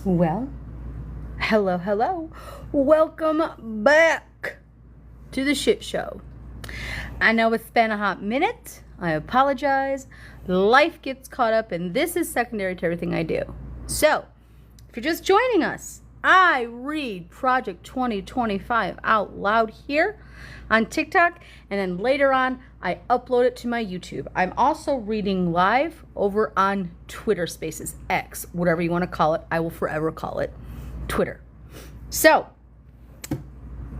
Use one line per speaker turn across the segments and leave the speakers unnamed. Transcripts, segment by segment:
Well, hello. Welcome back to the shit show. I know it's been a hot minute. I apologize. Life gets caught up, and this is secondary to everything I do. So, if you're just joining us, I read Project 2025 out loud here on TikTok, and then later on, I upload it to my YouTube. I'm also reading live over on Twitter Spaces, X, whatever you want to call it. I will forever call it Twitter. So,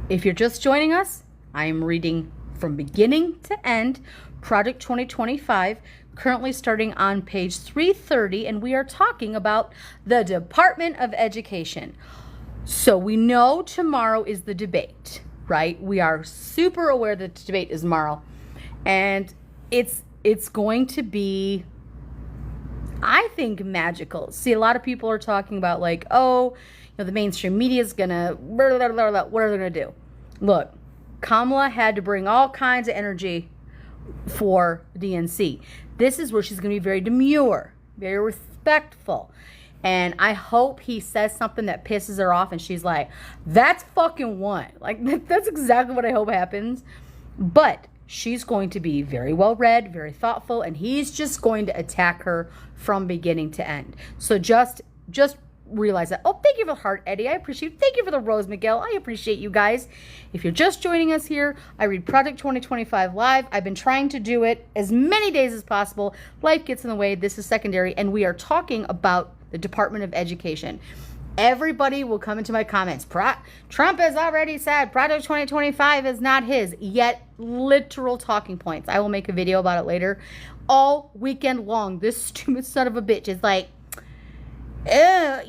if you're just joining us, I am reading from beginning to end Project 2025, currently starting on page 330, and we are talking about the Department of Education. So we know tomorrow is the debate, right? We are super aware that the debate is tomorrow, and it's going to be, I think, magical. See, a lot of people are talking about like, the mainstream media is gonna, what are they gonna do? Look, Kamala had to bring all kinds of energy for DNC. This is where she's going to be very demure, very respectful. And I hope he says something that pisses her off and she's like, that's fucking one. Like, that's exactly what I hope happens. But she's going to be very well read, very thoughtful, and he's just going to attack her from beginning to end. So just realize that. Oh, thank you for the heart, Eddie. I appreciate it. Thank you for the rose, Miguel. I appreciate you guys. If you're just joining us here, I read Project 2025 live. I've been trying to do it as many days as possible. Life gets in the way. This is secondary, and we are talking about the Department of Education. Everybody will come into my comments. Trump has already said Project 2025 is not his, yet literal talking points. I will make a video about it later. All weekend long, this stupid son of a bitch is like,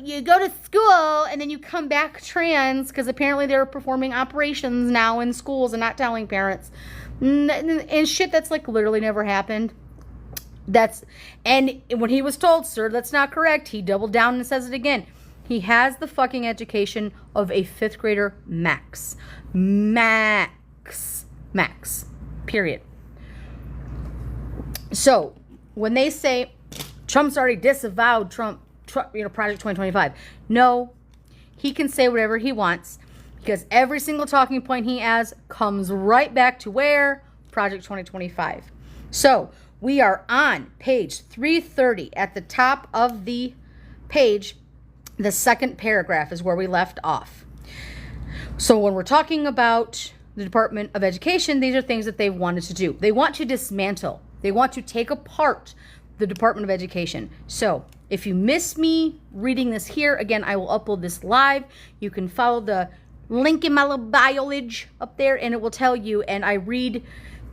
you go to school and then you come back trans because apparently they're performing operations now in schools and not telling parents and shit that's like literally never happened. And when he was told, sir, that's not correct, he doubled down and says it again. He has the fucking education of a 5th grader max. Period. So when they say Trump's already disavowed Project 2025. No, he can say whatever he wants because every single talking point he has comes right back to where? Project 2025. So we are on page 330 at the top of the page. The second paragraph is where we left off. So when we're talking about the Department of Education, these are things that they wanted to do. They want to dismantle. They want to take apart the Department of Education. So if you miss me reading this here, again, I will upload this live. You can follow the link in my little biolage up there and it will tell you. And I read,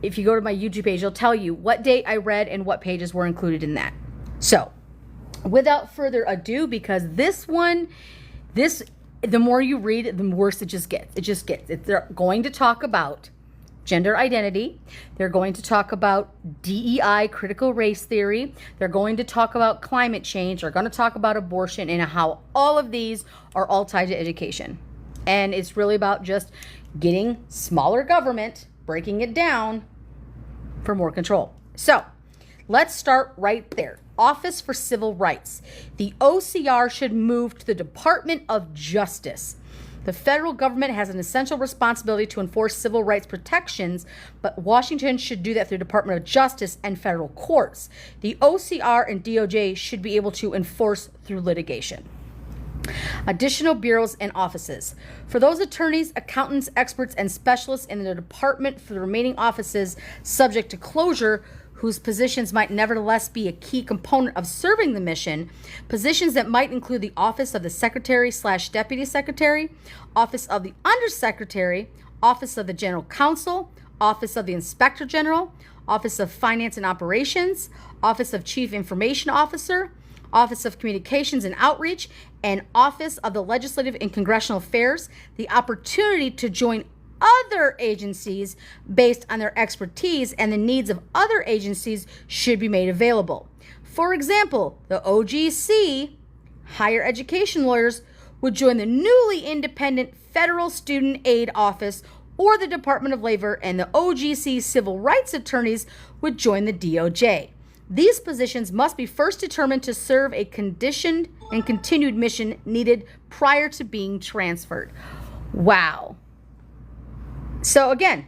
if you go to my YouTube page, it'll tell you what date I read and what pages were included in that. So without further ado, because this, the more you read, the worse it just gets. They're going to talk about gender identity. They're going to talk about DEI, critical race theory. They're going to talk about climate change. They're going to talk about abortion and how all of these are all tied to education. And it's really about just getting smaller government, breaking it down for more control. So let's start right there. Office for Civil Rights. The OCR should move to the Department of Justice. The federal government has an essential responsibility to enforce civil rights protections, but Washington should do that through the Department of Justice and federal courts. The OCR and DOJ should be able to enforce through litigation. Additional bureaus and offices. For those attorneys, accountants, experts, and specialists in the department for the remaining offices subject to closure, whose positions might nevertheless be a key component of serving the mission, positions that might include the Office of the Secretary/Deputy Secretary, Office of the Undersecretary, Office of the General Counsel, Office of the Inspector General, Office of Finance and Operations, Office of Chief Information Officer, Office of Communications and Outreach, and Office of the Legislative and Congressional Affairs, the opportunity to join other agencies based on their expertise and the needs of other agencies should be made available. For example, the OGC, higher education lawyers, would join the newly independent Federal Student Aid Office or the Department of Labor, and the OGC civil rights attorneys would join the DOJ. These positions must be first determined to serve a conditioned and continued mission needed prior to being transferred. Wow. So again,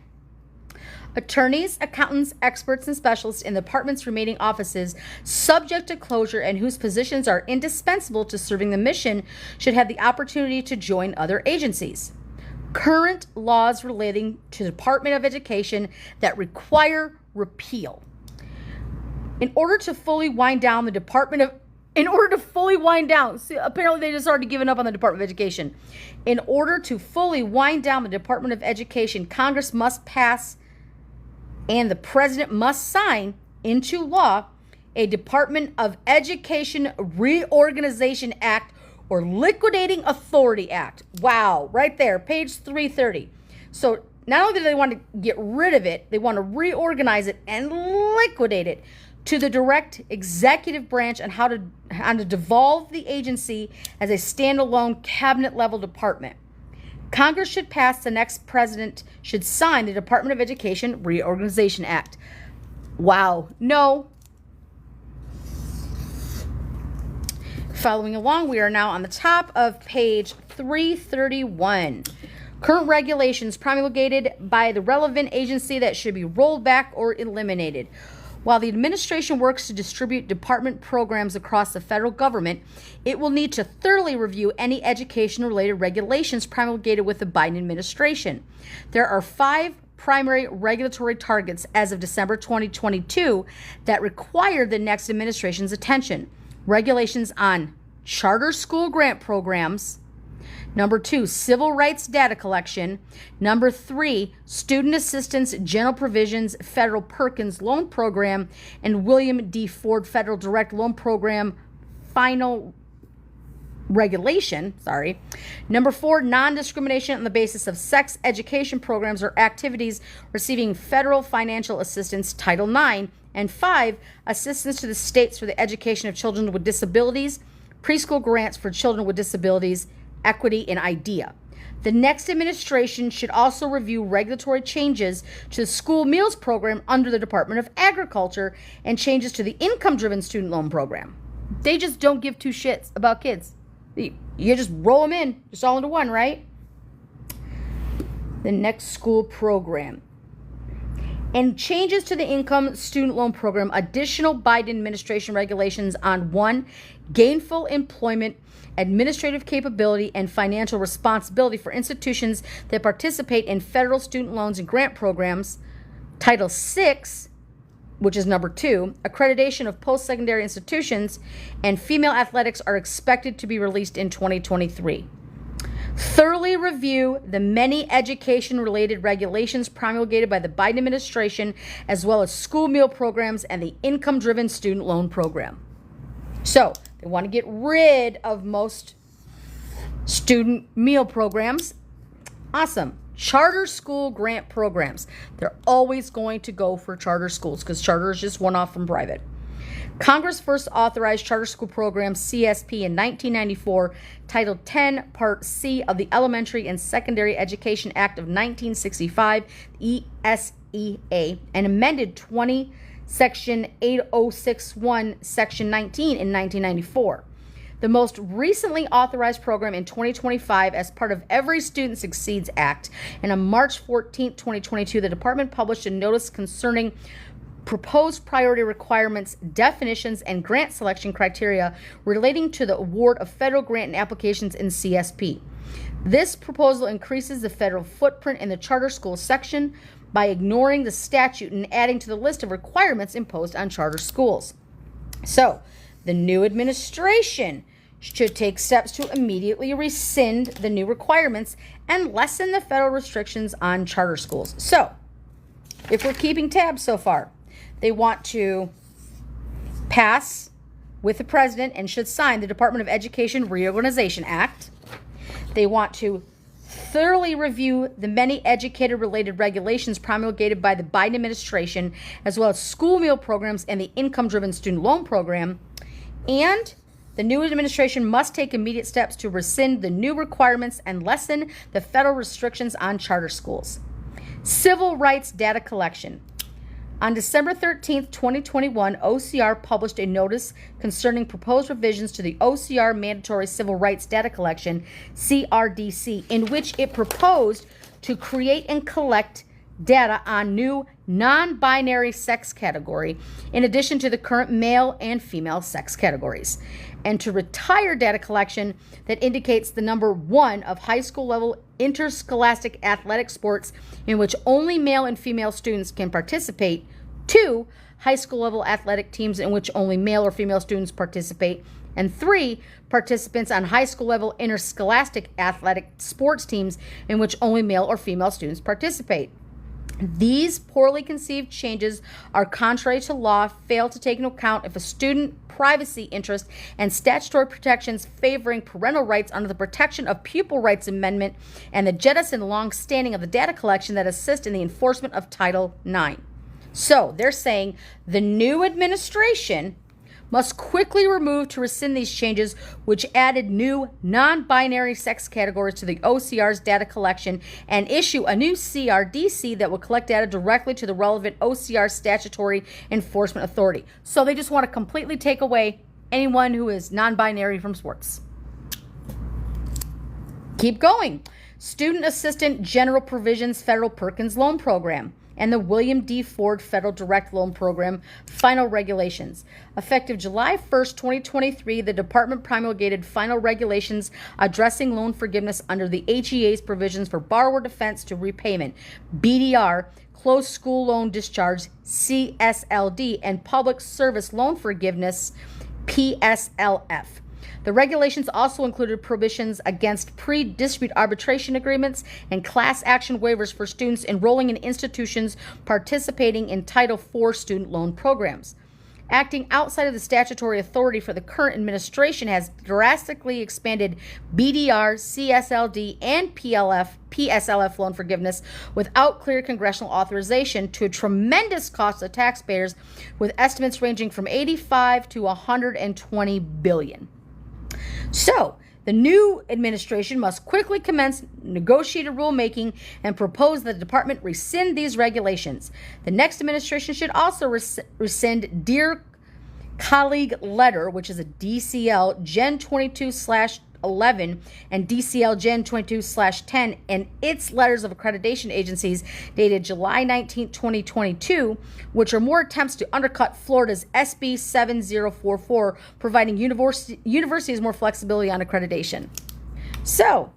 attorneys, accountants, experts, and specialists in the department's remaining offices subject to closure and whose positions are indispensable to serving the mission should have the opportunity to join other agencies. Current laws relating to the Department of Education that require repeal. In order to fully wind down, see, apparently they just already given up on the Department of Education. In order to fully wind down the Department of Education, Congress must pass and the President must sign into law a Department of Education Reorganization Act or Liquidating Authority Act. Wow, right there, page 330. So not only do they want to get rid of it, they want to reorganize it and liquidate it to the direct executive branch on how to devolve the agency as a standalone cabinet-level department. Congress should pass, the next president should sign the Department of Education Reorganization Act. Wow. No. Following along, we are now on the top of page 331. Current regulations promulgated by the relevant agency that should be rolled back or eliminated. While the administration works to distribute department programs across the federal government, it will need to thoroughly review any education-related regulations promulgated with the Biden administration. There are 5 primary regulatory targets as of December 2022 that require the next administration's attention. Regulations on charter school grant programs. Number 2, civil rights data collection. Number 3, student assistance general provisions federal Perkins loan program and William D. Ford federal direct loan program final regulation. Number 4, non-discrimination on the basis of sex education programs or activities receiving federal financial assistance, Title IX. And 5, assistance to the states for the education of children with disabilities, preschool grants for children with disabilities, equity, and IDEA. The next administration should also review regulatory changes to the school meals program under the Department of Agriculture and changes to the income-driven student loan program. They just don't give two shits about kids. You just roll them in, just all into one, right? The next school program. And changes to the income student loan program, additional Biden administration regulations on 1, gainful employment, administrative capability, and financial responsibility for institutions that participate in federal student loans and grant programs. Title VI, which is number 2, accreditation of post-secondary institutions, and female athletics are expected to be released in 2023. Thoroughly review the many education-related regulations promulgated by the Biden administration, as well as school meal programs and the income-driven student loan program. So, they want to get rid of most student meal programs. Awesome. Charter school grant programs. They're always going to go for charter schools because charter is just one off from private. Congress first authorized charter school program CSP in 1994, Title 10, Part C of the Elementary and Secondary Education Act of 1965, ESEA, and amended 20, Section 8061, Section 19 in 1994. The most recently authorized program in 2025 as part of Every Student Succeeds Act, and on March 14, 2022, the department published a notice concerning proposed priority requirements, definitions, and grant selection criteria relating to the award of federal grant and applications in CSP. This proposal increases the federal footprint in the charter school section by ignoring the statute and adding to the list of requirements imposed on charter schools. So, the new administration should take steps to immediately rescind the new requirements and lessen the federal restrictions on charter schools. So, if we're keeping tabs so far, they want to pass with the president and should sign the Department of Education Reorganization Act. They want to thoroughly review the many educator-related regulations promulgated by the Biden administration, as well as school meal programs and the income-driven student loan program. And the new administration must take immediate steps to rescind the new requirements and lessen the federal restrictions on charter schools. Civil rights data collection. On December 13th, 2021, OCR published a notice concerning proposed revisions to the OCR Mandatory Civil Rights Data Collection, CRDC, in which it proposed to create and collect data on new non-binary sex category, in addition to the current male and female sex categories, and to retire data collection that indicates the number 1 of high school level interscholastic athletic sports in which only male and female students can participate, 2 high school level athletic teams in which only male or female students participate, and 3 participants on high school level interscholastic athletic sports teams in which only male or female students participate. These poorly conceived changes are contrary to law, fail to take into account if a student privacy interest and statutory protections favoring parental rights under the Protection of Pupil Rights Amendment, and the jettison long-standing of the data collection that assist in the enforcement of Title IX. So they're saying the new administration must quickly remove to rescind these changes, which added new non-binary sex categories to the OCR's data collection, and issue a new CRDC that will collect data directly to the relevant OCR statutory enforcement authority. So they just want to completely take away anyone who is non-binary from sports. Keep going. Student Assistant General Provisions Federal Perkins Loan Program and the William D. Ford Federal Direct Loan Program final regulations. Effective July 1st, 2023, the department promulgated final regulations addressing loan forgiveness under the HEA's provisions for borrower defense to repayment, BDR, closed school loan discharge, CSLD, and public service loan forgiveness, PSLF. The regulations also included provisions against pre-dispute arbitration agreements and class action waivers for students enrolling in institutions participating in Title IV student loan programs. Acting outside of the statutory authority for the current administration has drastically expanded BDR, CSLD, and PSLF loan forgiveness without clear congressional authorization to a tremendous cost to taxpayers, with estimates ranging from $85 to $120 billion. So, the new administration must quickly commence negotiated rulemaking and propose that the department rescind these regulations. The next administration should also rescind Dear Colleague Letter, which is a DCL Gen 22/11 and DCL Gen 22/10, and its letters of accreditation agencies dated July 19, 2022, which are more attempts to undercut Florida's SB 7044, providing universities more flexibility on accreditation. So,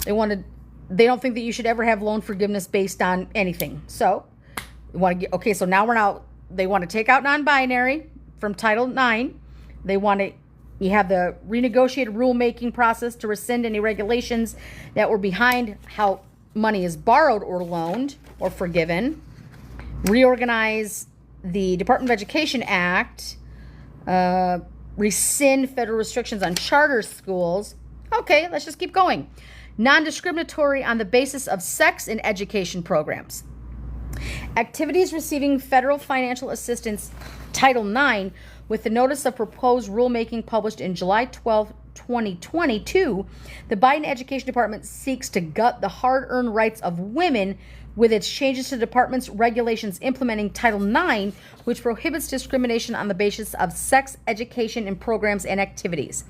they don't think that you should ever have loan forgiveness based on anything. So, so now they want to take out non-binary from Title IX. You have the renegotiated rulemaking process to rescind any regulations that were behind how money is borrowed or loaned or forgiven. Reorganize the Department of Education Act. Rescind federal restrictions on charter schools. Okay, let's just keep going. Non-discriminatory on the basis of sex in education programs. Activities receiving federal financial assistance, Title IX, with the notice of proposed rulemaking published in July 12, 2022, the Biden Education Department seeks to gut the hard-earned rights of women with its changes to the department's regulations implementing Title IX, which prohibits discrimination on the basis of sex education in programs and activities.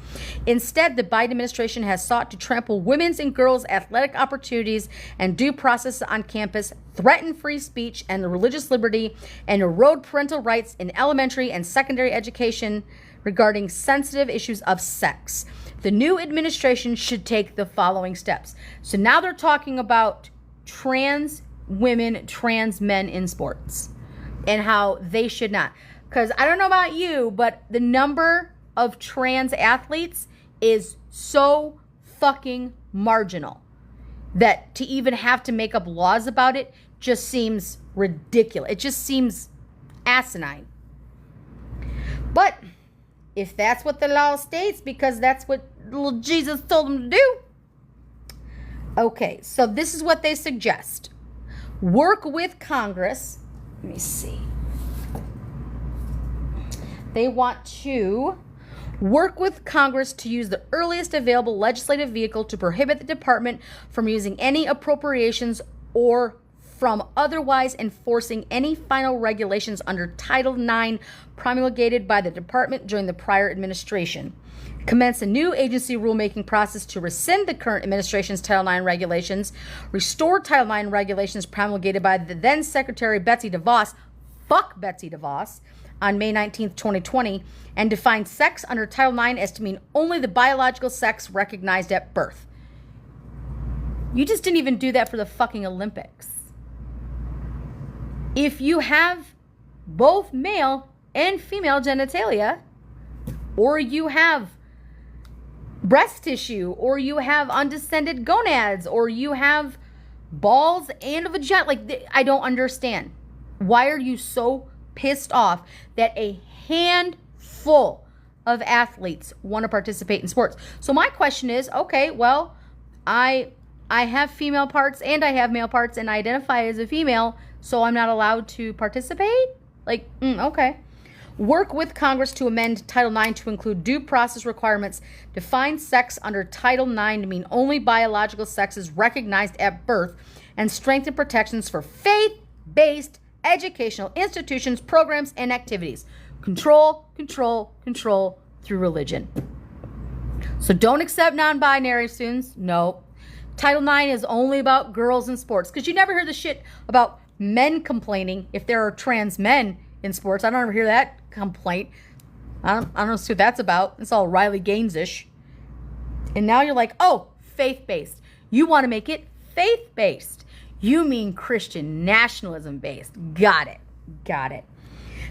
Instead, the Biden administration has sought to trample women's and girls' athletic opportunities and due process on campus, threaten free speech and religious liberty, and erode parental rights in elementary and secondary education regarding sensitive issues of sex. The new administration should take the following steps. So now they're talking about trans women, trans men in sports and how they should not. Because I don't know about you, but the number of trans athletes is so fucking marginal that to even have to make up laws about it just seems ridiculous. It just seems asinine. But if that's what the law states, because that's what little Jesus told them to do. Okay, so this is what they suggest. Work with Congress. Let me see. They want to Work with Congress to use the earliest available legislative vehicle to prohibit the department from using any appropriations or from otherwise enforcing any final regulations under Title IX promulgated by the department during the prior administration. Commence a new agency rulemaking process to rescind the current administration's Title IX regulations, restore Title IX regulations promulgated by the then Secretary Betsy DeVos, fuck Betsy DeVos, on May 19th, 2020, and define sex under Title IX as to mean only the biological sex recognized at birth. You just didn't even do that for the fucking Olympics. If you have both male and female genitalia, or you have breast tissue, or you have undescended gonads, or you have balls and a vagina, like, I don't understand. Why are you so pissed off that a handful of athletes want to participate in sports? So my question is, okay, well, I have female parts and I have male parts and I identify as a female, so I'm not allowed to participate? Like, okay. Work with Congress to amend Title IX to include due process requirements, define sex under Title IX to mean only biological sex is recognized at birth, and strengthen protections for faith-based educational institutions, programs, and activities. Control, control, control through religion. So don't accept non-binary students. No. Title IX is only about girls in sports, because you never hear the shit about men complaining if there are trans men in sports. I don't ever hear that complaint. I don't see what that's about. It's all Riley Gaines-ish. And now you're like, oh, faith-based. You want to make it faith-based. You mean Christian nationalism-based. Got it. Got it.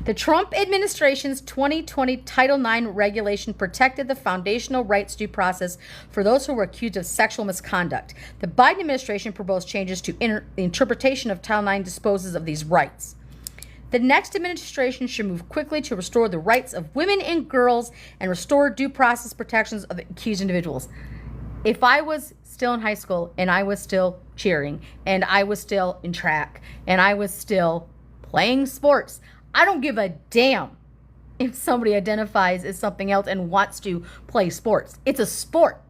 The Trump administration's 2020 Title IX regulation protected the foundational rights due process for those who were accused of sexual misconduct. The Biden administration proposed changes to the interpretation of Title IX disposes of these rights. The next administration should move quickly to restore the rights of women and girls and restore due process protections of accused individuals. If I was still in high school and I was still cheering and I was still in track and I was still playing sports, I don't give a damn if somebody identifies as something else and wants to play sports. It's a sport.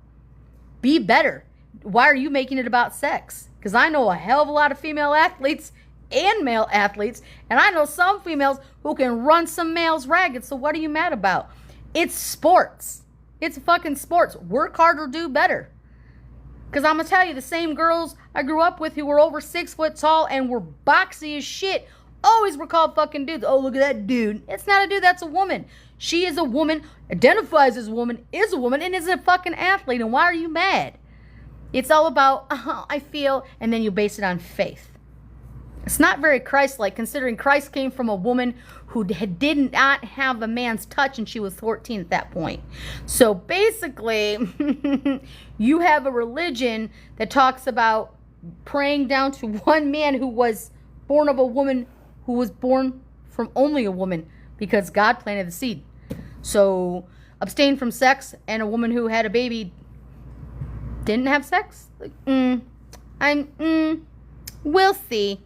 Be better. Why are you making it about sex? Because I know a hell of a lot of female athletes and male athletes, and I know some females who can run some males ragged. So what are you mad about? It's sports. It's fucking sports. Work hard or do better. Because I'm going to tell you, the same girls I grew up with who were over 6 foot tall and were boxy as shit always were called fucking dudes. Oh, look at that dude. It's not a dude. That's a woman. She is a woman, identifies as a woman, is a woman, and is a fucking athlete. And why are you mad? It's all about, I feel, and then you base it on faith. It's not very Christ-like, considering Christ came from a woman who did not have a man's touch, and she was 14 at that point. So basically, you have a religion that talks about praying down to one man who was born of a woman who was born from only a woman because God planted the seed. So abstain from sex, and a woman who had a baby didn't have sex? Like, we'll see.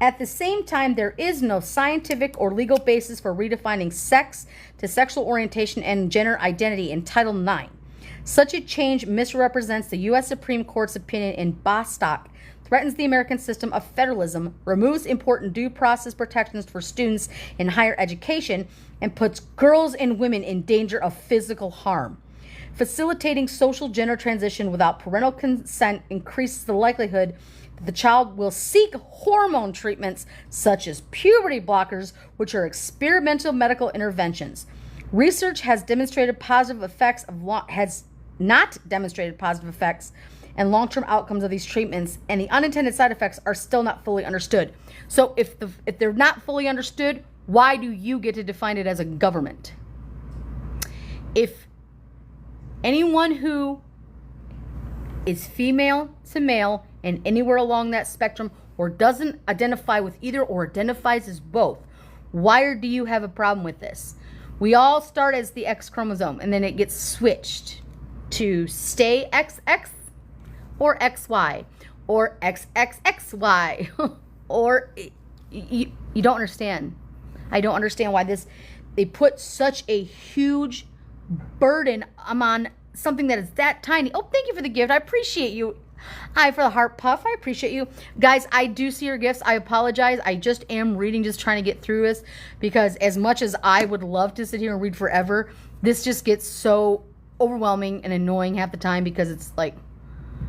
At the same time, there is no scientific or legal basis for redefining sex to sexual orientation and gender identity in Title IX. Such a change misrepresents the U.S. Supreme Court's opinion in Bostock, threatens the American system of federalism, removes important due process protections for students in higher education, and puts girls and women in danger of physical harm. Facilitating social gender transition without parental consent increases the likelihood that the child will seek hormone treatments such as puberty blockers, which are experimental medical interventions. Research has demonstrated positive effects has not demonstrated positive effects and long-term outcomes of these treatments, and the unintended side effects are still not fully understood. So if they're not fully understood, why do you get to define it as a government? If anyone who is female to male and anywhere along that spectrum, or doesn't identify with either or identifies as both, why do you have a problem with this? We all start as the X chromosome, and then it gets switched to stay XX or XY or XXXY or you don't understand. I don't understand why they put such a huge burden on something that is that tiny. Oh, thank you for the gift. I appreciate you. For the heart puff. I appreciate you. Guys, I do see your gifts. I apologize. I just am reading, just trying to get through this, because as much as I would love to sit here and read forever, this just gets so overwhelming and annoying half the time, because it's like,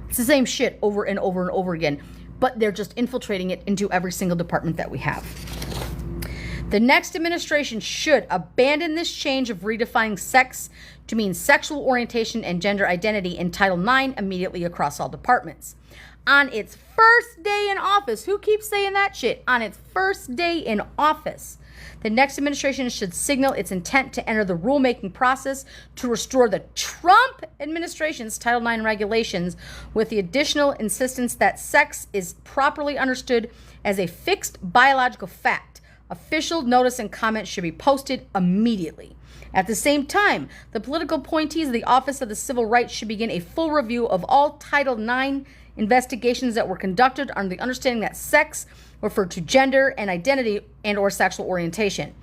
it's the same shit over and over and over again, but they're just infiltrating it into every single department that we have. The next administration should abandon this change of redefining sex to mean sexual orientation and gender identity in Title IX immediately across all departments. On its first day in office, who keeps saying that shit? On its first day in office, the next administration should signal its intent to enter the rulemaking process to restore the Trump administration's Title IX regulations, with the additional insistence that sex is properly understood as a fixed biological fact. Official notice and comment should be posted immediately. At the same time, the political appointees of the Office of the Civil Rights should begin a full review of all Title IX investigations that were conducted under the understanding that sex referred to gender and identity and or sexual orientation.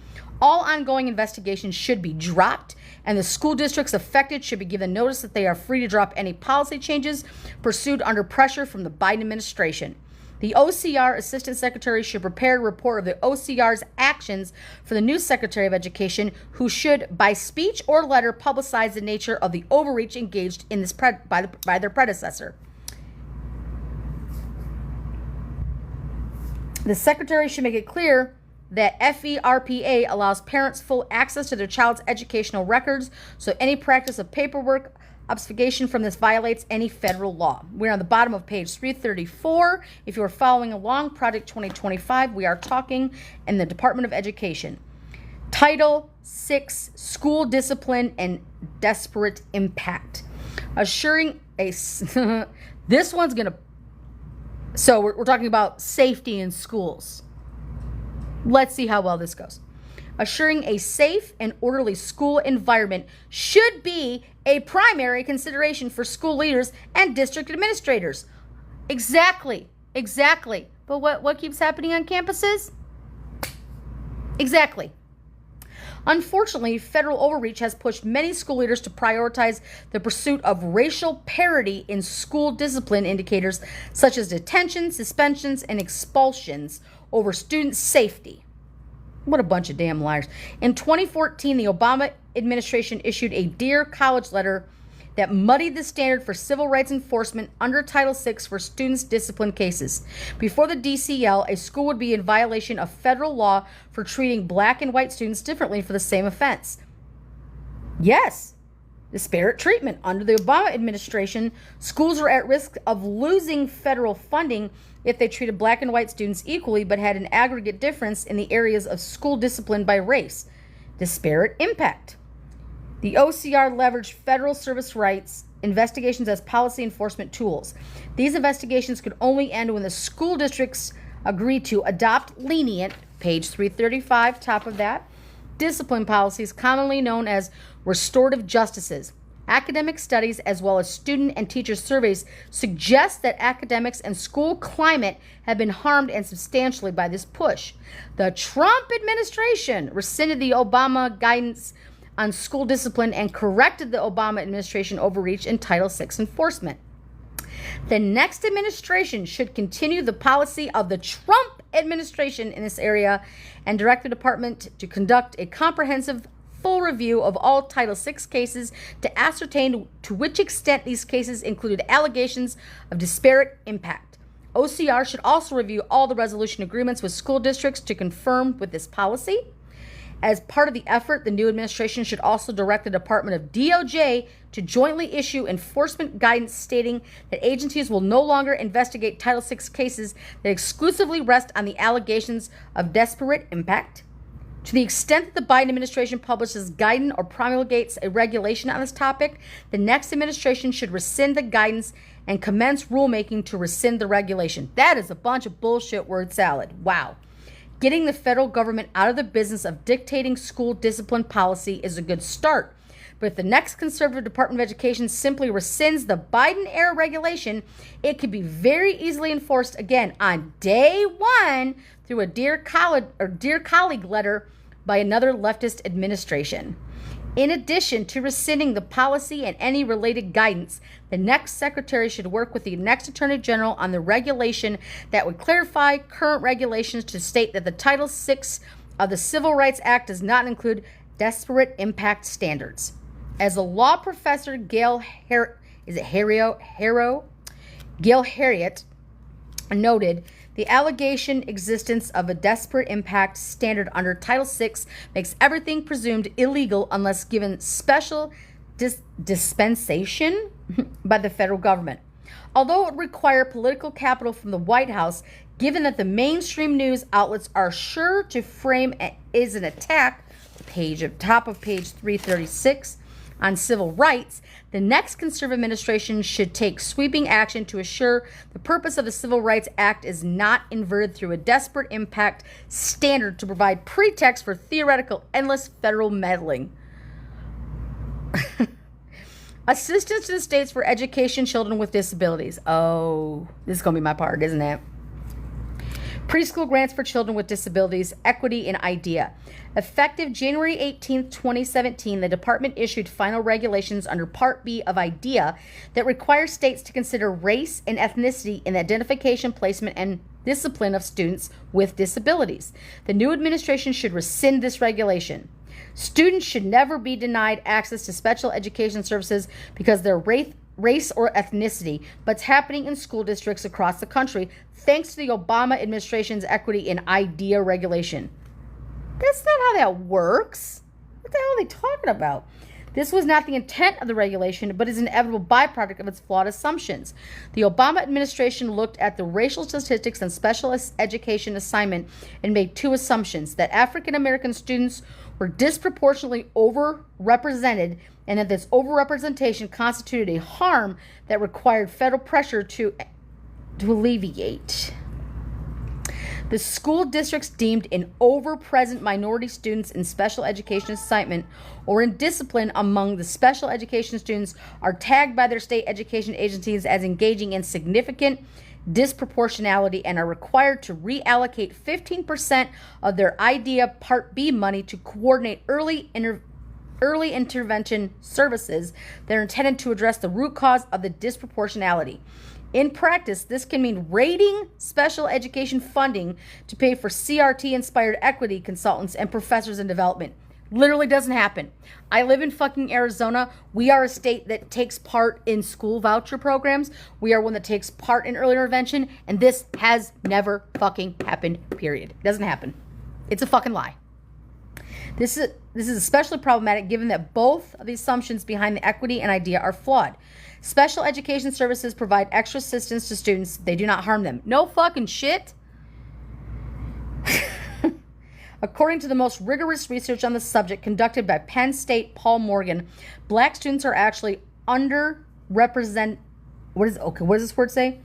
All ongoing investigations should be dropped, and the school districts affected should be given notice that they are free to drop any policy changes pursued under pressure from the Biden administration. The OCR Assistant Secretary should prepare a report of the OCR's actions for the new Secretary of Education, who should, by speech or letter, publicize the nature of the overreach engaged in this by their predecessor. The Secretary should make it clear that FERPA allows parents full access to their child's educational records, so any practice of paperwork obfuscation from this violates any federal law. We're on the bottom of page 334. If you are following along, Project 2025, we are talking in the Department of Education. Title VI, School Discipline and Disparate Impact. Assuring a... this one's going to... So we're talking about safety in schools. Let's see how well this goes. Assuring a safe and orderly school environment should be a primary consideration for school leaders and district administrators. Exactly. But what keeps happening on campuses? Exactly. Unfortunately, federal overreach has pushed many school leaders to prioritize the pursuit of racial parity in school discipline indicators such as detention, suspensions, and expulsions over student safety. What a bunch of damn liars. In 2014, the Obama administration issued a Dear College letter that muddied the standard for civil rights enforcement under Title VI for students' discipline cases. Before the DCL, a school would be in violation of federal law for treating black and white students differently for the same offense. Yes, disparate treatment. Under the Obama administration, schools were at risk of losing federal funding if they treated black and white students equally but had an aggregate difference in the areas of school discipline by race. Disparate impact. The OCR leveraged federal service rights investigations as policy enforcement tools. These investigations could only end when the school districts agreed to adopt lenient, page 335, top of that, discipline policies commonly known as restorative justices. Academic studies as well as student and teacher surveys suggest that academics and school climate have been harmed and substantially by this push. The Trump administration rescinded the Obama guidance on school discipline and corrected the Obama administration overreach in Title VI enforcement. The next administration should continue the policy of the Trump administration in this area and direct the department to conduct a comprehensive full review of all Title VI cases to ascertain to which extent these cases included allegations of disparate impact. OCR should also review all the resolution agreements with school districts to confirm with this policy. As part of the effort, the new administration should also direct the Department of DOJ to jointly issue enforcement guidance stating that agencies will no longer investigate Title VI cases that exclusively rest on the allegations of disparate impact. To the extent that the Biden administration publishes guidance or promulgates a regulation on this topic, the next administration should rescind the guidance and commence rulemaking to rescind the regulation. That is a bunch of bullshit word salad. Wow. Getting the federal government out of the business of dictating school discipline policy is a good start. But if the next conservative Department of Education simply rescinds the Biden-era regulation, it could be very easily enforced again on day one through a Dear Colleague letter by another leftist administration. In addition to rescinding the policy and any related guidance, the next secretary should work with the next attorney general on the regulation that would clarify current regulations to state that the Title VI of the Civil Rights Act does not include disparate impact standards. As a law professor, Gail Heriot noted, the allegation existence of a disparate impact standard under Title VI makes everything presumed illegal unless given special dispensation by the federal government. Although it would require political capital from the White House, given that the mainstream news outlets are sure to frame it as an attack, top of page 336, on civil rights, the next conservative administration should take sweeping action to assure the purpose of the Civil Rights Act is not inverted through a disparate impact standard to provide pretext for theoretical endless federal meddling. Assistance to the states for education children with disabilities. Oh, this is going to be my part, isn't it? Preschool grants for children with disabilities, equity and IDEA. Effective January 18, 2017, the department issued final regulations under Part B of IDEA that require states to consider race and ethnicity in the identification, placement, and discipline of students with disabilities. The new administration should rescind this regulation. Students should never be denied access to special education services because of their race or ethnicity, but it's happening in school districts across the country thanks to the Obama administration's equity and IDEA regulation. That's not how that works. What the hell are they talking about? This was not the intent of the regulation, but is an inevitable byproduct of its flawed assumptions. The Obama administration looked at the racial statistics and special education assignment and made two assumptions: that African American students were disproportionately overrepresented and that this overrepresentation constituted a harm that required federal pressure to alleviate. The school districts deemed an overpresent minority students in special education assignment or in discipline among the special education students are tagged by their state education agencies as engaging in significant disproportionality and are required to reallocate 15% of their IDEA Part B money to coordinate early intervention services that are intended to address the root cause of the disproportionality. In practice, this can mean raiding special education funding to pay for CRT-inspired equity consultants and professors in development. Literally doesn't happen. I live in fucking Arizona. We are a state that takes part in school voucher programs. We are one that takes part in early intervention, and this has never fucking happened, period. It doesn't happen. It's a fucking lie. This is especially problematic given that both of the assumptions behind the equity and IDEA are flawed. Special education services provide extra assistance to students. They do not harm them. No fucking shit. According to the most rigorous research on the subject conducted by Penn State Paul Morgan, black students are actually underrepresented. What does this word say?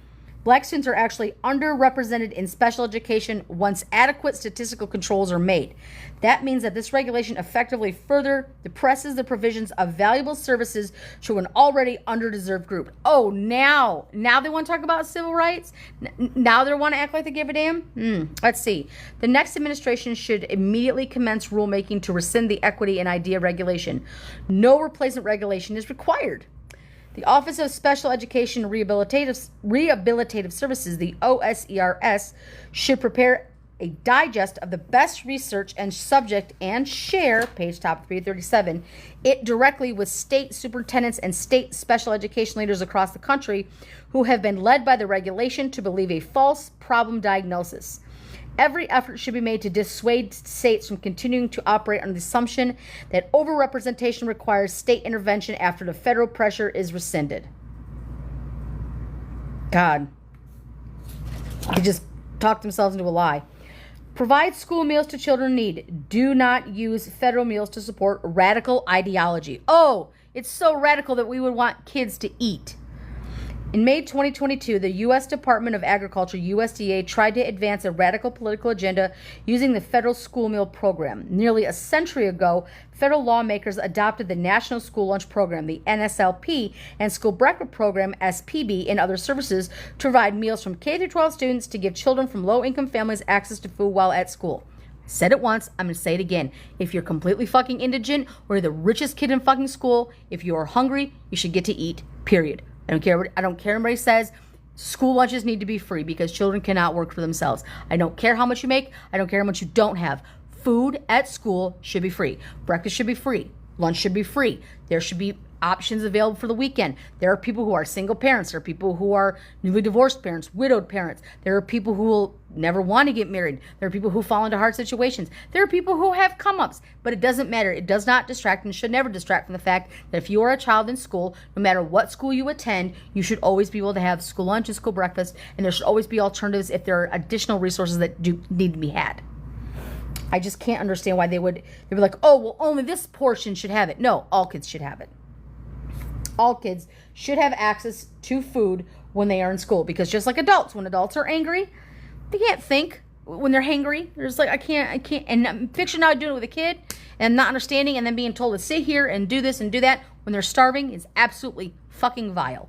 Black students are actually underrepresented in special education once adequate statistical controls are made. That means that this regulation effectively further depresses the provisions of valuable services to an already underdeserved group. Oh, now they want to talk about civil rights? Now they want to act like they give a damn? Let's see. The next administration should immediately commence rulemaking to rescind the equity and IDEA regulation. No replacement regulation is required. The Office of Special Education and Rehabilitative Services, the OSERS, should prepare a digest of the best research and subject and share, page top 337, it directly with state superintendents and state special education leaders across the country who have been led by the regulation to believe a false problem diagnosis. Every effort should be made to dissuade states from continuing to operate under the assumption that overrepresentation requires state intervention after the federal pressure is rescinded. God. They just talked themselves into a lie. Provide school meals to children in need. Do not use federal meals to support radical ideology. Oh, it's so radical that we would want kids to eat. In May 2022, the U.S. Department of Agriculture, USDA, tried to advance a radical political agenda using the federal school meal program. Nearly a century ago, federal lawmakers adopted the National School Lunch Program, the NSLP, and School Breakfast Program, SPB, and other services to provide meals from K-12 students to give children from low-income families access to food while at school. Said it once, I'm going to say it again. If you're completely fucking indigent or you're the richest kid in fucking school, if you are hungry, you should get to eat, period. I don't care what anybody says. School lunches need to be free because children cannot work for themselves. I don't care how much you make. I don't care how much you don't have. Food at school should be free. Breakfast should be free. Lunch should be free. There should be options available for the weekend. There are people who are single parents. There are people who are newly divorced parents, widowed parents. There are people who will never want to get married. There are people who fall into hard situations. There are people who have come-ups, but it doesn't matter. It does not distract and should never distract from the fact that if you are a child in school, no matter what school you attend, you should always be able to have school lunch and school breakfast, and there should always be alternatives if there are additional resources that do need to be had. I just can't understand why they'd be like, oh, well, only this portion should have it. No, all kids should have it. All kids should have access to food when they are in school, because just like adults, when adults are angry, they can't think when they're hangry. They're just like, I can't. And picture now doing it with a kid and not understanding and then being told to sit here and do this and do that when they're starving is absolutely fucking vile.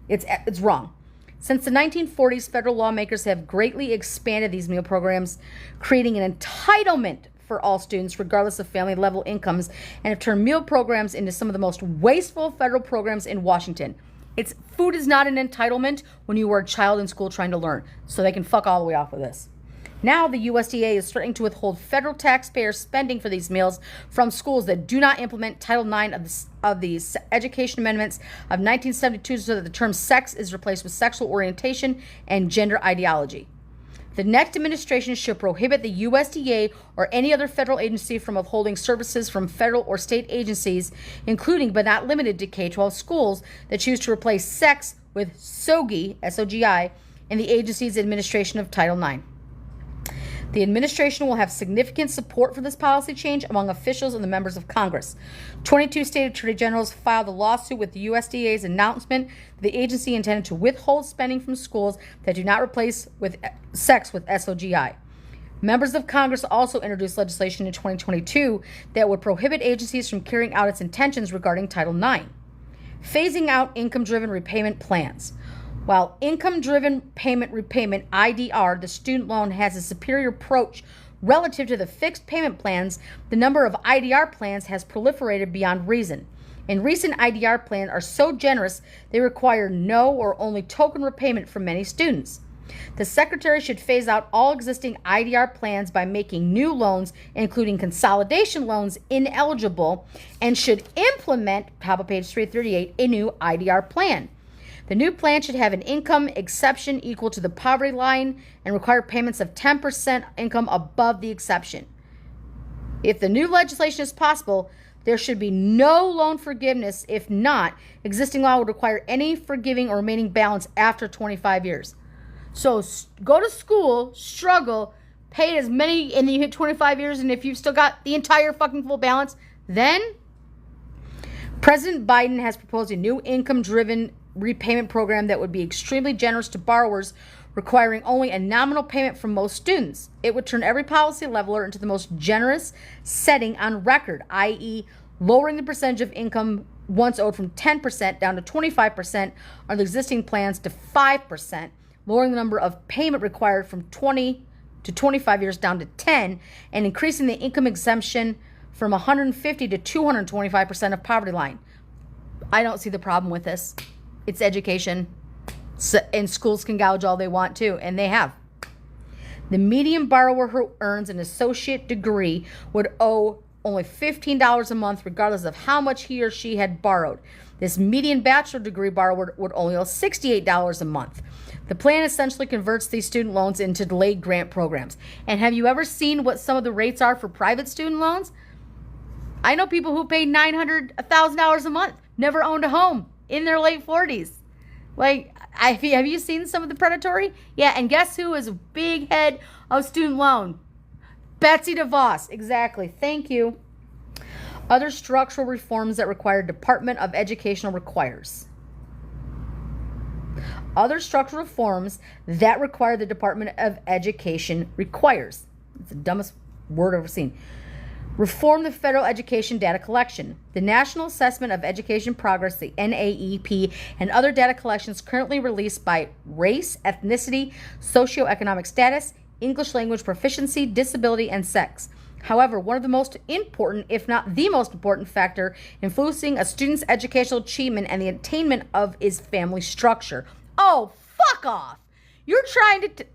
It's wrong. Since the 1940s, federal lawmakers have greatly expanded these meal programs, creating an entitlement for all students, regardless of family level incomes, and have turned meal programs into some of the most wasteful federal programs in Washington. Food is not an entitlement when you are a child in school trying to learn, so they can fuck all the way off with this. Now the USDA is threatening to withhold federal taxpayer spending for these meals from schools that do not implement Title IX of the Education Amendments of 1972 so that the term sex is replaced with sexual orientation and gender ideology. The next administration should prohibit the USDA or any other federal agency from withholding services from federal or state agencies, including but not limited to K-12 schools that choose to replace sex with SOGI, S-O-G-I, in the agency's administration of Title IX. The administration will have significant support for this policy change among officials and the members of Congress. 22 state attorney generals filed a lawsuit with the USDA's announcement that the agency intended to withhold spending from schools that do not replace with sex with SOGI. Members of Congress also introduced legislation in 2022 that would prohibit agencies from carrying out its intentions regarding Title IX. Phasing out income-driven repayment plans. While income-driven payment repayment, IDR, the student loan, has a superior approach relative to the fixed payment plans, the number of IDR plans has proliferated beyond reason. And recent IDR plans are so generous they require no or only token repayment from many students. The Secretary should phase out all existing IDR plans by making new loans, including consolidation loans, ineligible, and should implement, top of page 338, a new IDR plan. The new plan should have an income exception equal to the poverty line and require payments of 10% income above the exception. If the new legislation is possible, there should be no loan forgiveness. If not, existing law would require any forgiving or remaining balance after 25 years. So go to school, struggle, pay as many, and then you hit 25 years, and if you've still got the entire fucking full balance, then President Biden has proposed a new income-driven repayment program that would be extremely generous to borrowers, requiring only a nominal payment from most students. It would turn every policy leveler into the most generous setting on record, i.e., lowering the percentage of income once owed from 10% down to 25% on the existing plans to 5%, lowering the number of payment required from 20 to 25 years down to 10, and increasing the income exemption from 150 to 225% of poverty line. I don't see the problem with this. It's education, and schools can gouge all they want to, and they have. The median borrower who earns an associate degree would owe only $15 a month regardless of how much he or she had borrowed. This median bachelor degree borrower would only owe $68 a month. The plan essentially converts these student loans into delayed grant programs. And have you ever seen what some of the rates are for private student loans? I know people who paid $900, $1,000 a month, never owned a home, in their late 40s. Like, have you seen some of the predatory? Yeah, and guess who is a big head of student loan? Betsy DeVos. Exactly. Thank you. Other structural reforms that require Department of Education requires. Other structural reforms that require the Department of Education requires. It's the dumbest word I've ever seen. Reform the federal education data collection. The National Assessment of Education Progress, the NAEP, and other data collections currently released by race, ethnicity, socioeconomic status, English language proficiency, disability, and sex. However, one of the most important, if not the most important factor influencing a student's educational achievement and the attainment of is family structure. Oh, fuck off. You're trying to...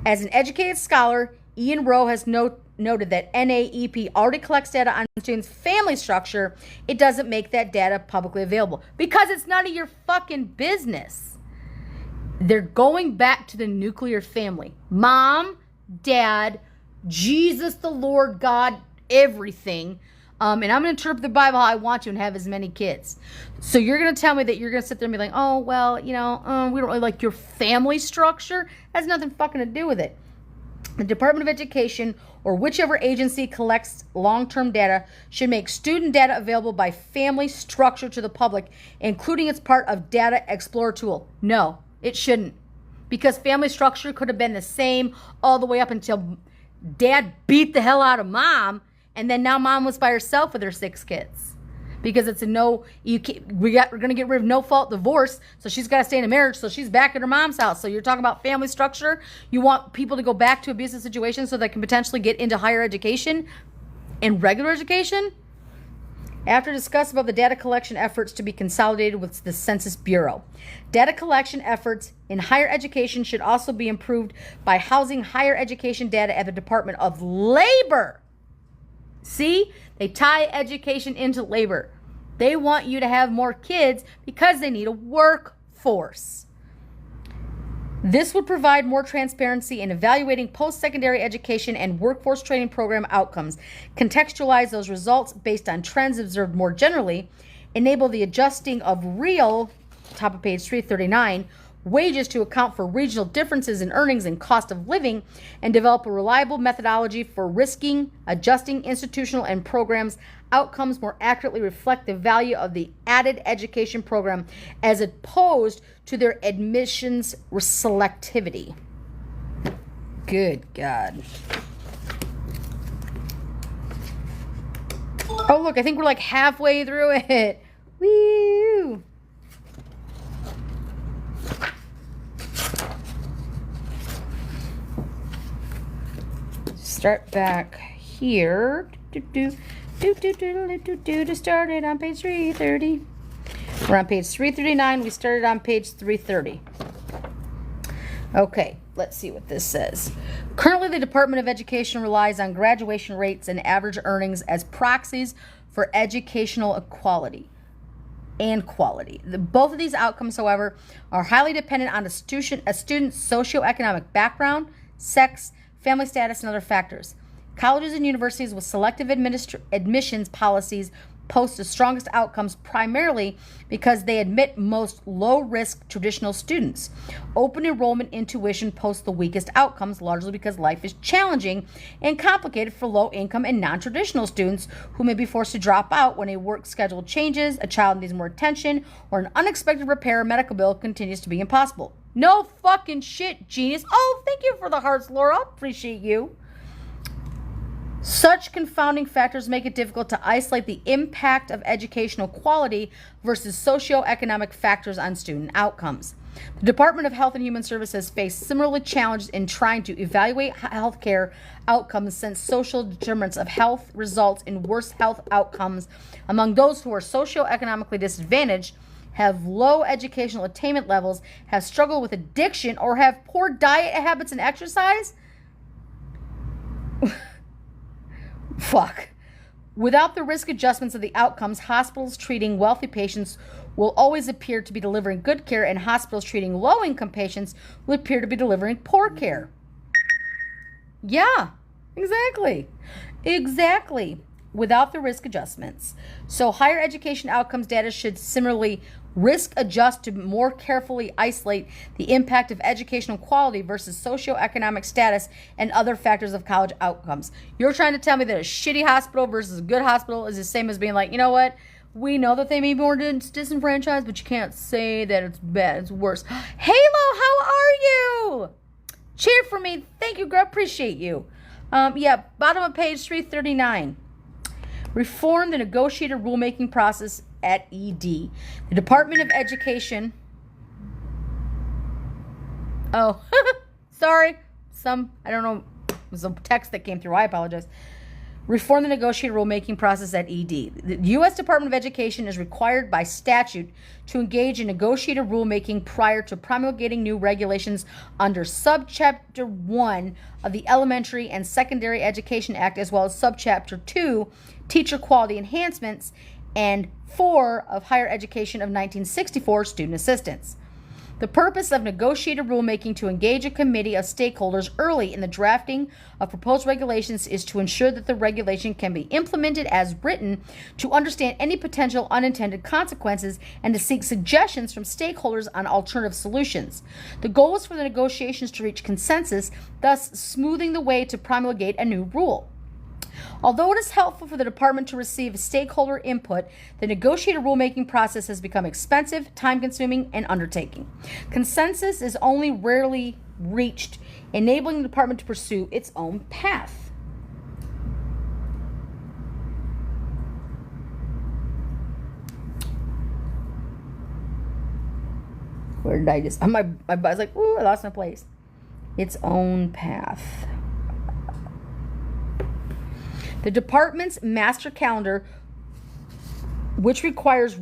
As an educated scholar, Ian Rowe has noted that NAEP already collects data on students' family structure. It doesn't make that data publicly available because it's none of your fucking business. They're going back to the nuclear family. Mom, dad, Jesus, the Lord, God, everything. And I'm going to interpret the Bible how I want to and have as many kids. So you're going to tell me that you're going to sit there and be like, oh, well, we don't really like your family structure. That has nothing fucking to do with it. The Department of Education or whichever agency collects long-term data should make student data available by family structure to the public, including as part of Data Explorer tool. No, it shouldn't. Because family structure could have been the same all the way up until dad beat the hell out of mom, and then now mom was by herself with her 6 kids. Because it's a we're going to get rid of no-fault divorce, so she's got to stay in a marriage, so she's back at her mom's house. So you're talking about family structure? You want people to go back to abusive situations so they can potentially get into higher education and regular education? After discuss about the data collection efforts to be consolidated with the Census Bureau. Data collection efforts in higher education should also be improved by housing higher education data at the Department of Labor. See? They tie education into labor. They want you to have more kids because they need a workforce. This would provide more transparency in evaluating post-secondary education and workforce training program outcomes, contextualize those results based on trends observed more generally, enable the adjusting of real, top of page 339, wages to account for regional differences in earnings and cost of living, and develop a reliable methodology for risking, adjusting institutional and programs outcomes more accurately reflect the value of the added education program as opposed to their admissions selectivity. Good God. Oh, look, I think we're like halfway through it. Woo! Start back here. To start it on page 330. We're on page 339. We started on page 330. Okay, let's see what this says. Currently, the Department of Education relies on graduation rates and average earnings as proxies for educational equality and quality. Both of these outcomes, however, are highly dependent on a student's socioeconomic background, sex, family status, and other factors. Colleges and universities with selective admissions policies post the strongest outcomes primarily because they admit most low-risk traditional students. Open enrollment in tuition posts the weakest outcomes, largely because life is challenging and complicated for low-income and non-traditional students who may be forced to drop out when a work schedule changes, a child needs more attention, or an unexpected repair or medical bill continues to be impossible. No fucking shit, genius. Oh, thank you for the hearts, Laura. Appreciate you. Such confounding factors make it difficult to isolate the impact of educational quality versus socioeconomic factors on student outcomes. The Department of Health and Human Services faced similarly challenges in trying to evaluate healthcare outcomes since social determinants of health results in worse health outcomes among those who are socioeconomically disadvantaged, have low educational attainment levels, have struggled with addiction, or have poor diet habits and exercise. Fuck. Without the risk adjustments of the outcomes, hospitals treating wealthy patients will always appear to be delivering good care, and hospitals treating low-income patients will appear to be delivering poor care. Yeah, exactly. Exactly. Without the risk adjustments. So higher education outcomes data should similarly risk adjust to more carefully isolate the impact of educational quality versus socioeconomic status and other factors of college outcomes. You're trying to tell me that a shitty hospital versus a good hospital is the same as being like, you know what? We know that they may be more disenfranchised, but you can't say that it's bad. It's worse. Halo, how are you? Cheer for me. Thank you, girl. Appreciate you. Bottom of page 339. Reform the negotiated rulemaking process at ED. The Department of Education. Oh, sorry. some, I don't know, it was a text that came through. I apologize. Reform the negotiated rulemaking process at ED. The U.S. Department of Education is required by statute to engage in negotiated rulemaking prior to promulgating new regulations under Subchapter 1 of the Elementary and Secondary Education Act, as well as Subchapter 2, Teacher Quality Enhancements, and 4 of Higher Education of 1964, Student Assistance. The purpose of negotiated rulemaking to engage a committee of stakeholders early in the drafting of proposed regulations is to ensure that the regulation can be implemented as written, to understand any potential unintended consequences, and to seek suggestions from stakeholders on alternative solutions. The goal is for the negotiations to reach consensus, thus smoothing the way to promulgate a new rule. Although it is helpful for the department to receive stakeholder input, the negotiated rulemaking process has become expensive, time-consuming, and undertaking. Consensus is only rarely reached, enabling the department to pursue its own path. Where did I just... My buzz like, ooh, I lost my place. Its own path. The department's master calendar, which requires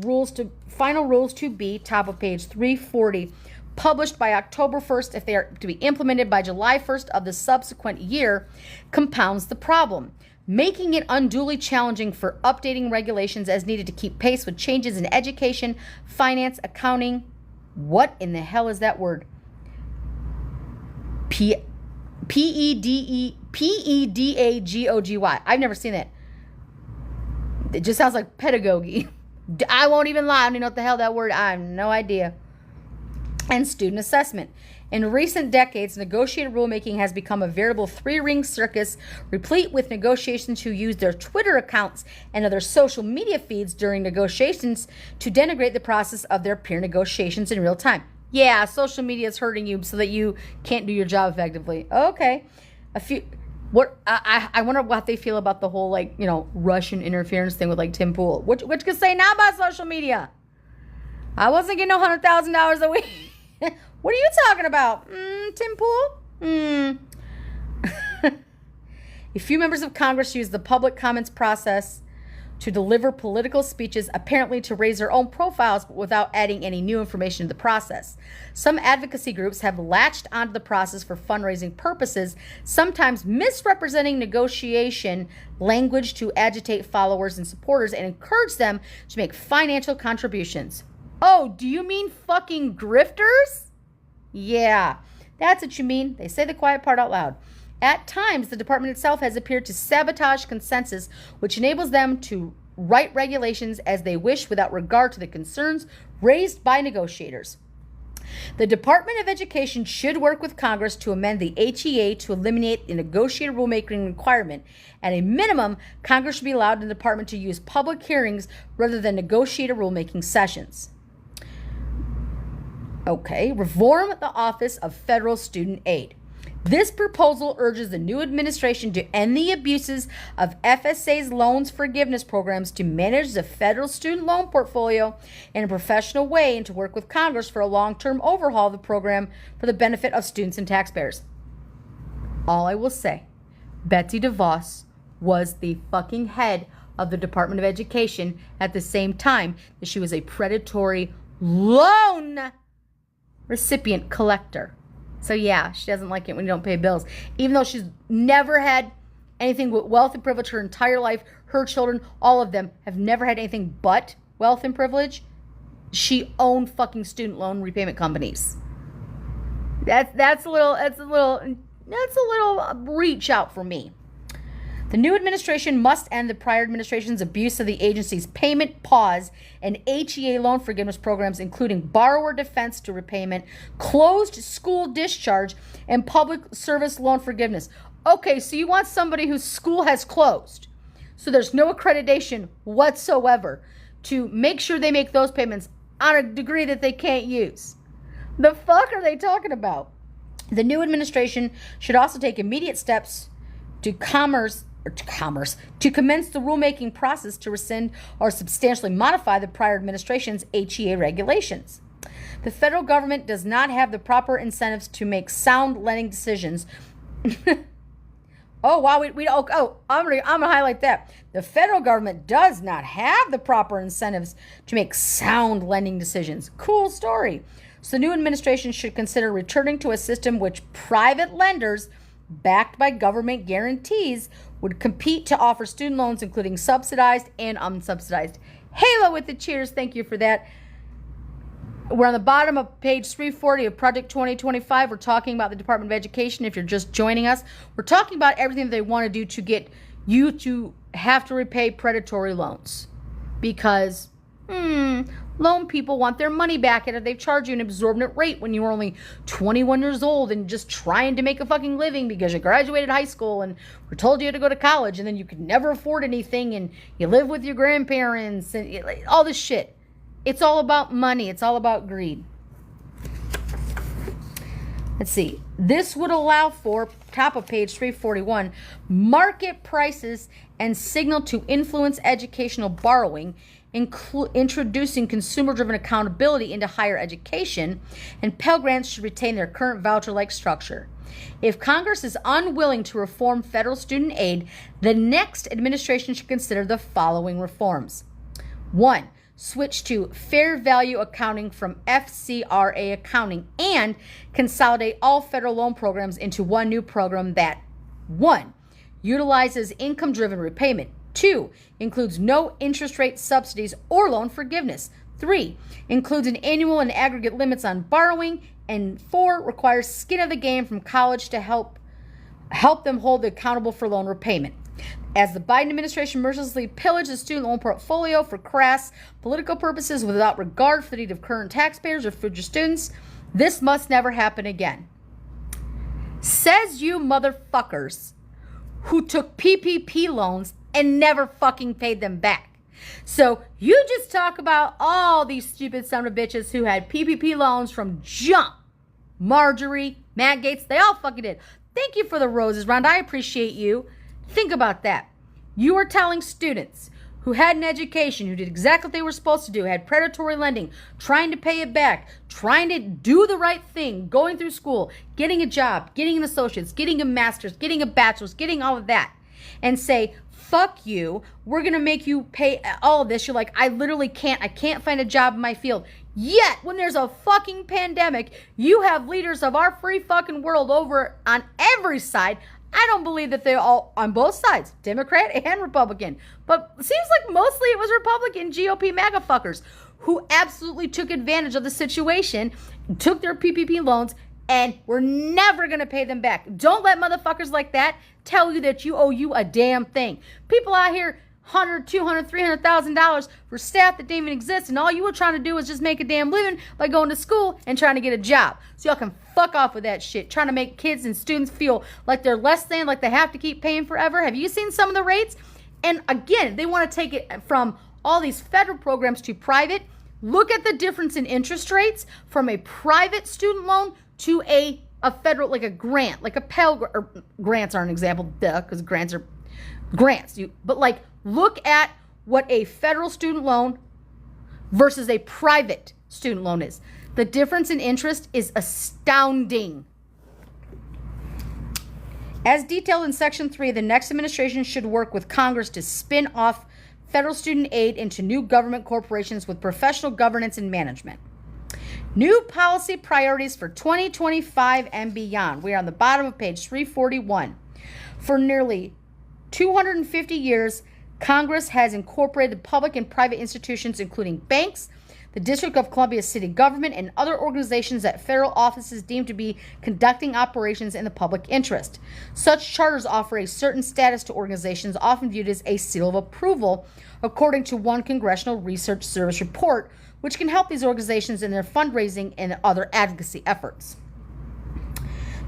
final rules to be, top of page 340, published by October 1st if they are to be implemented by July 1st of the subsequent year, compounds the problem, making it unduly challenging for updating regulations as needed to keep pace with changes in education, finance, accounting. What in the hell is that word? Pedagogy. I've never seen that. It just sounds like pedagogy. I won't even lie. I don't even know what the hell that word. I have no idea. And student assessment. In recent decades, negotiated rulemaking has become a veritable three-ring circus, replete with negotiations who use their Twitter accounts and other social media feeds during negotiations to denigrate the process of their peer negotiations in real time. Yeah, social media is hurting you so that you can't do your job effectively. Okay. I wonder what they feel about the whole, Russian interference thing with, Tim Pool. Which could say now about social media? I wasn't getting no $100,000 a week. What are you talking about? Tim Pool? A few members of Congress use the public comments process to deliver political speeches, apparently to raise their own profiles, but without adding any new information to the process. Some advocacy groups have latched onto the process for fundraising purposes, sometimes misrepresenting negotiation language to agitate followers and supporters and encourage them to make financial contributions. Oh, do you mean fucking grifters? Yeah, that's what you mean. They say the quiet part out loud. At times, the department itself has appeared to sabotage consensus, which enables them to write regulations as they wish without regard to the concerns raised by negotiators. The Department of Education should work with Congress to amend the HEA to eliminate the negotiated rulemaking requirement. At a minimum, Congress should be allowed the department to use public hearings rather than negotiated rulemaking sessions. Okay, reform the Office of Federal Student Aid. This proposal urges the new administration to end the abuses of FSA's loans forgiveness programs, to manage the federal student loan portfolio in a professional way, and to work with Congress for a long-term overhaul of the program for the benefit of students and taxpayers. All I will say, Betsy DeVos was the fucking head of the Department of Education at the same time that she was a predatory loan recipient collector. So yeah, she doesn't like it when you don't pay bills. Even though she's never had anything but wealth and privilege her entire life, her children, all of them have never had anything but wealth and privilege. She owned fucking student loan repayment companies. That's a little reach out for me. The new administration must end the prior administration's abuse of the agency's payment pause and HEA loan forgiveness programs, including borrower defense to repayment, closed school discharge, and public service loan forgiveness. Okay, so you want somebody whose school has closed, so there's no accreditation whatsoever, to make sure they make those payments on a degree that they can't use. The fuck are they talking about? The new administration should also take immediate steps to commence the rulemaking process to rescind or substantially modify the prior administration's HEA regulations. The federal government does not have the proper incentives to make sound lending decisions Oh, wow. I'm gonna highlight that. The federal government does not have the proper incentives to make sound lending decisions. Cool story. So the new administration should consider returning to a system which private lenders, backed by government guarantees, would compete to offer student loans, including subsidized and unsubsidized. Halo with the cheers. Thank you for that. We're on the bottom of page 340 of Project 2025. We're talking about the Department of Education. If you're just joining us, we're talking about everything that they want to do to get you to have to repay predatory loans. Because, loan people want their money back and they've charged you an exorbitant rate when you were only 21 years old and just trying to make a fucking living because you graduated high school and were told you had to go to college and then you could never afford anything and you live with your grandparents and all this shit. It's all about money. It's all about greed. Let's see. This would allow for, top of page 341, market prices and signal to influence educational borrowing, introducing consumer-driven accountability into higher education, and Pell Grants should retain their current voucher-like structure. If Congress is unwilling to reform federal student aid, the next administration should consider the following reforms. 1. Switch to fair value accounting from FCRA accounting and consolidate all federal loan programs into one new program that 1. Utilizes income-driven repayment. 2. Includes no interest rate subsidies or loan forgiveness. 3. Includes an annual and aggregate limits on borrowing. And 4. Requires skin of the game from college to help them hold accountable for loan repayment. As the Biden administration mercilessly pillaged the student loan portfolio for crass political purposes without regard for the need of current taxpayers or future students, this must never happen again. Says you motherfuckers who took PPP loans and never fucking paid them back. So you just talk about all these stupid son of bitches who had PPP loans from jump. Marjorie, Matt Gaetz, they all fucking did. Thank you for the roses, Rhonda. I appreciate you. Think about that. You are telling students who had an education, who did exactly what they were supposed to do, had predatory lending, trying to pay it back, trying to do the right thing, going through school, getting a job, getting an associate's, getting a master's, getting a bachelor's, getting all of that, and say, fuck you, we're going to make you pay all of this. You're like, I can't find a job in my field. Yet, when there's a fucking pandemic, you have leaders of our free fucking world over on every side. I don't believe that they're all on both sides, Democrat and Republican. But it seems like mostly it was Republican GOP MAGA fuckers who absolutely took advantage of the situation, took their PPP loans, and we're never going to pay them back. Don't let motherfuckers like that tell you that you owe you a damn thing. People out here, $100,000, $200,000, $300,000 for staff that didn't even exist, and all you were trying to do was just make a damn living by going to school and trying to get a job. So y'all can fuck off with that shit, trying to make kids and students feel like they're less than, like they have to keep paying forever. Have you seen some of the rates? And again, they want to take it from all these federal programs to private. Look at the difference in interest rates from a private student loan to a federal, like a grant, like a Pell, or grants are an example, because grants are grants. But like, look at what a federal student loan versus a private student loan is. The difference in interest is astounding. As detailed in Section 3, the next administration should work with Congress to spin off federal student aid into new government corporations with professional governance and management. New policy priorities for 2025 and beyond. We are on the bottom of page 341. For nearly 250 years, Congress has incorporated public and private institutions, including banks, the District of Columbia City Government, and other organizations that federal offices deem to be conducting operations in the public interest. Such charters offer a certain status to organizations, often viewed as a seal of approval, according to one Congressional Research Service report, which can help these organizations in their fundraising and other advocacy efforts.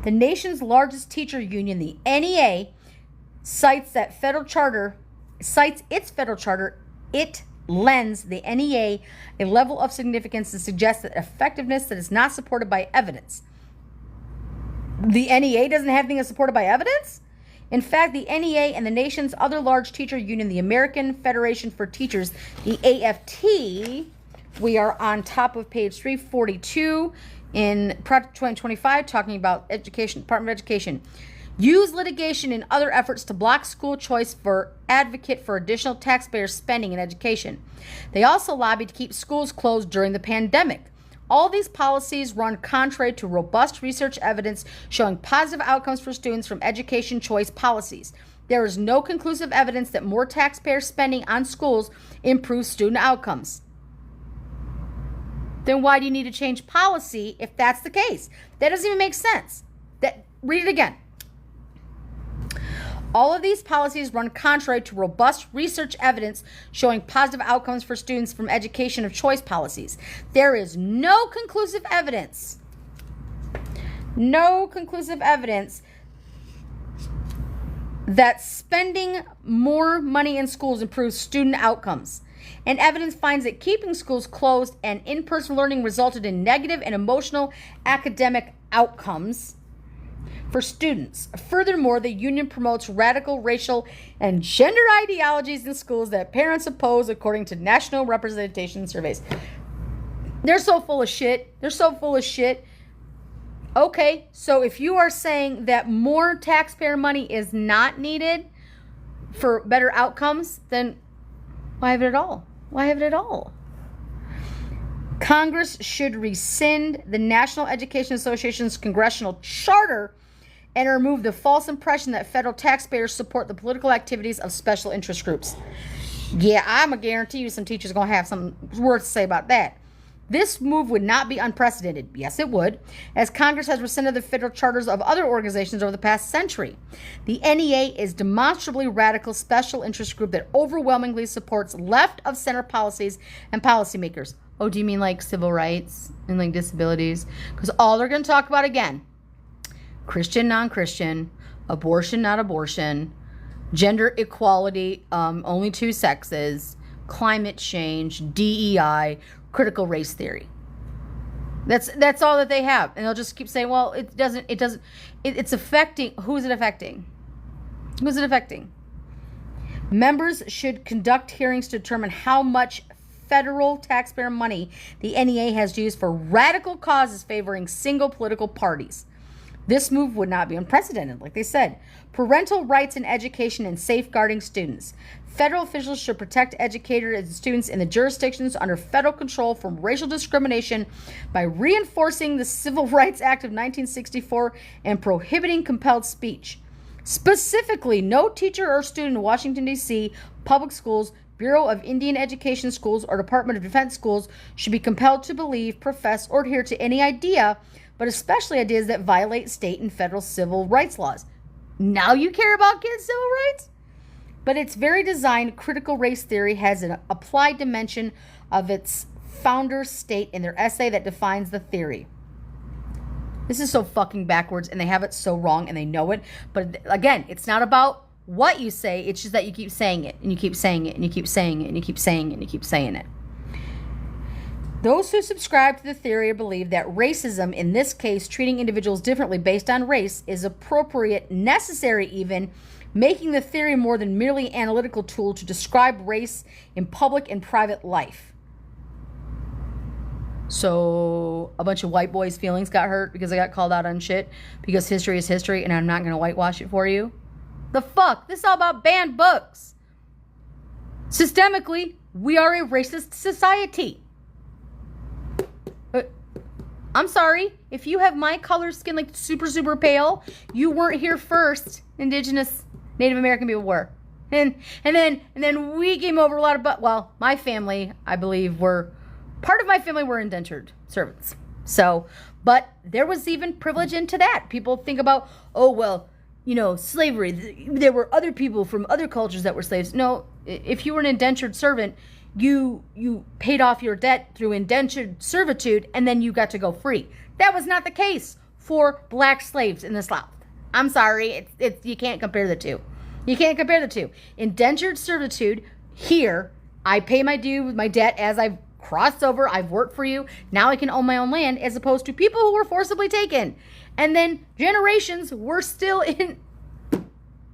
The nation's largest teacher union, the NEA, cites its federal charter. It lends the NEA a level of significance to suggest that effectiveness that is not supported by evidence. The NEA doesn't have anything that's supported by evidence? In fact, the NEA and the nation's other large teacher union, the American Federation for Teachers, the AFT, we are on top of page 342 in Project 2025, talking about education, Department of Education, use litigation and other efforts to block school choice for advocate for additional taxpayer spending in education. They also lobbied to keep schools closed during the pandemic. All these policies run contrary to robust research evidence showing positive outcomes for students from education choice policies. There is no conclusive evidence that more taxpayer spending on schools improves student outcomes. Then why do you need to change policy if that's the case? That doesn't even make sense. Read it again. All of these policies run contrary to robust research evidence showing positive outcomes for students from education of choice policies. There is no conclusive evidence that spending more money in schools improves student outcomes. And evidence finds that keeping schools closed and in-person learning resulted in negative and emotional academic outcomes for students. Furthermore, the union promotes radical racial and gender ideologies in schools that parents oppose, according to national representation surveys. They're so full of shit. Okay, so if you are saying that more taxpayer money is not needed for better outcomes, then why have it at all? Congress should rescind the National Education Association's congressional charter and remove the false impression that federal taxpayers support the political activities of special interest groups. Yeah, I'm going to guarantee you some teachers are going to have some words to say about that. This move would not be unprecedented. Yes, it would, as Congress has rescinded the federal charters of other organizations over the past century. The NEA is demonstrably radical special interest group that overwhelmingly supports left-of-center policies and policymakers. Oh, do you mean like civil rights and like disabilities? Because all they're going to talk about again, Christian, non-Christian, abortion, not abortion, gender equality, only two sexes, climate change, DEI, critical race theory. That's all that they have. And they'll just keep saying, well, it's affecting, who is it affecting? Who's it affecting? Members should conduct hearings to determine how much federal taxpayer money the NEA has used for radical causes favoring single political parties. This move would not be unprecedented, like they said. Parental rights in education and safeguarding students. Federal officials should protect educators and students in the jurisdictions under federal control from racial discrimination by reinforcing the Civil Rights Act of 1964 and prohibiting compelled speech. Specifically, no teacher or student in Washington, D.C., public schools, Bureau of Indian Education schools, or Department of Defense schools should be compelled to believe, profess, or adhere to any idea, but especially ideas that violate state and federal civil rights laws. Now you care about kids' civil rights? But its very design, critical race theory, has an applied dimension of its founders state in their essay that defines the theory. This is so fucking backwards, and they have it so wrong, and they know it. But again, it's not about what you say, it's just that you keep saying it, and you keep saying it, and you keep saying it, and you keep saying it, and you keep saying it. Those who subscribe to the theory believe that racism, in this case treating individuals differently based on race, is appropriate, necessary even, making the theory more than merely an analytical tool to describe race in public and private life. So a bunch of white boys' feelings got hurt because I got called out on shit because history is history and I'm not going to whitewash it for you. The fuck? This is all about banned books. Systemically, we are a racist society. I'm sorry, if you have my color skin, like super pale, you weren't here first. Indigenous Native American people were. And then we came over a lot of, well, my family, I believe, part of my family were indentured servants. So, but there was even privilege into that. People think about, oh, well, slavery. There were other people from other cultures that were slaves. No, if you were an indentured servant, you paid off your debt through indentured servitude, and then you got to go free. That was not the case for black slaves in the South. I'm sorry, you can't compare the two. You can't compare the two. Indentured servitude, here, I pay my due with my debt as I've crossed over, I've worked for you, now I can own my own land, as opposed to people who were forcibly taken. And then generations were still in...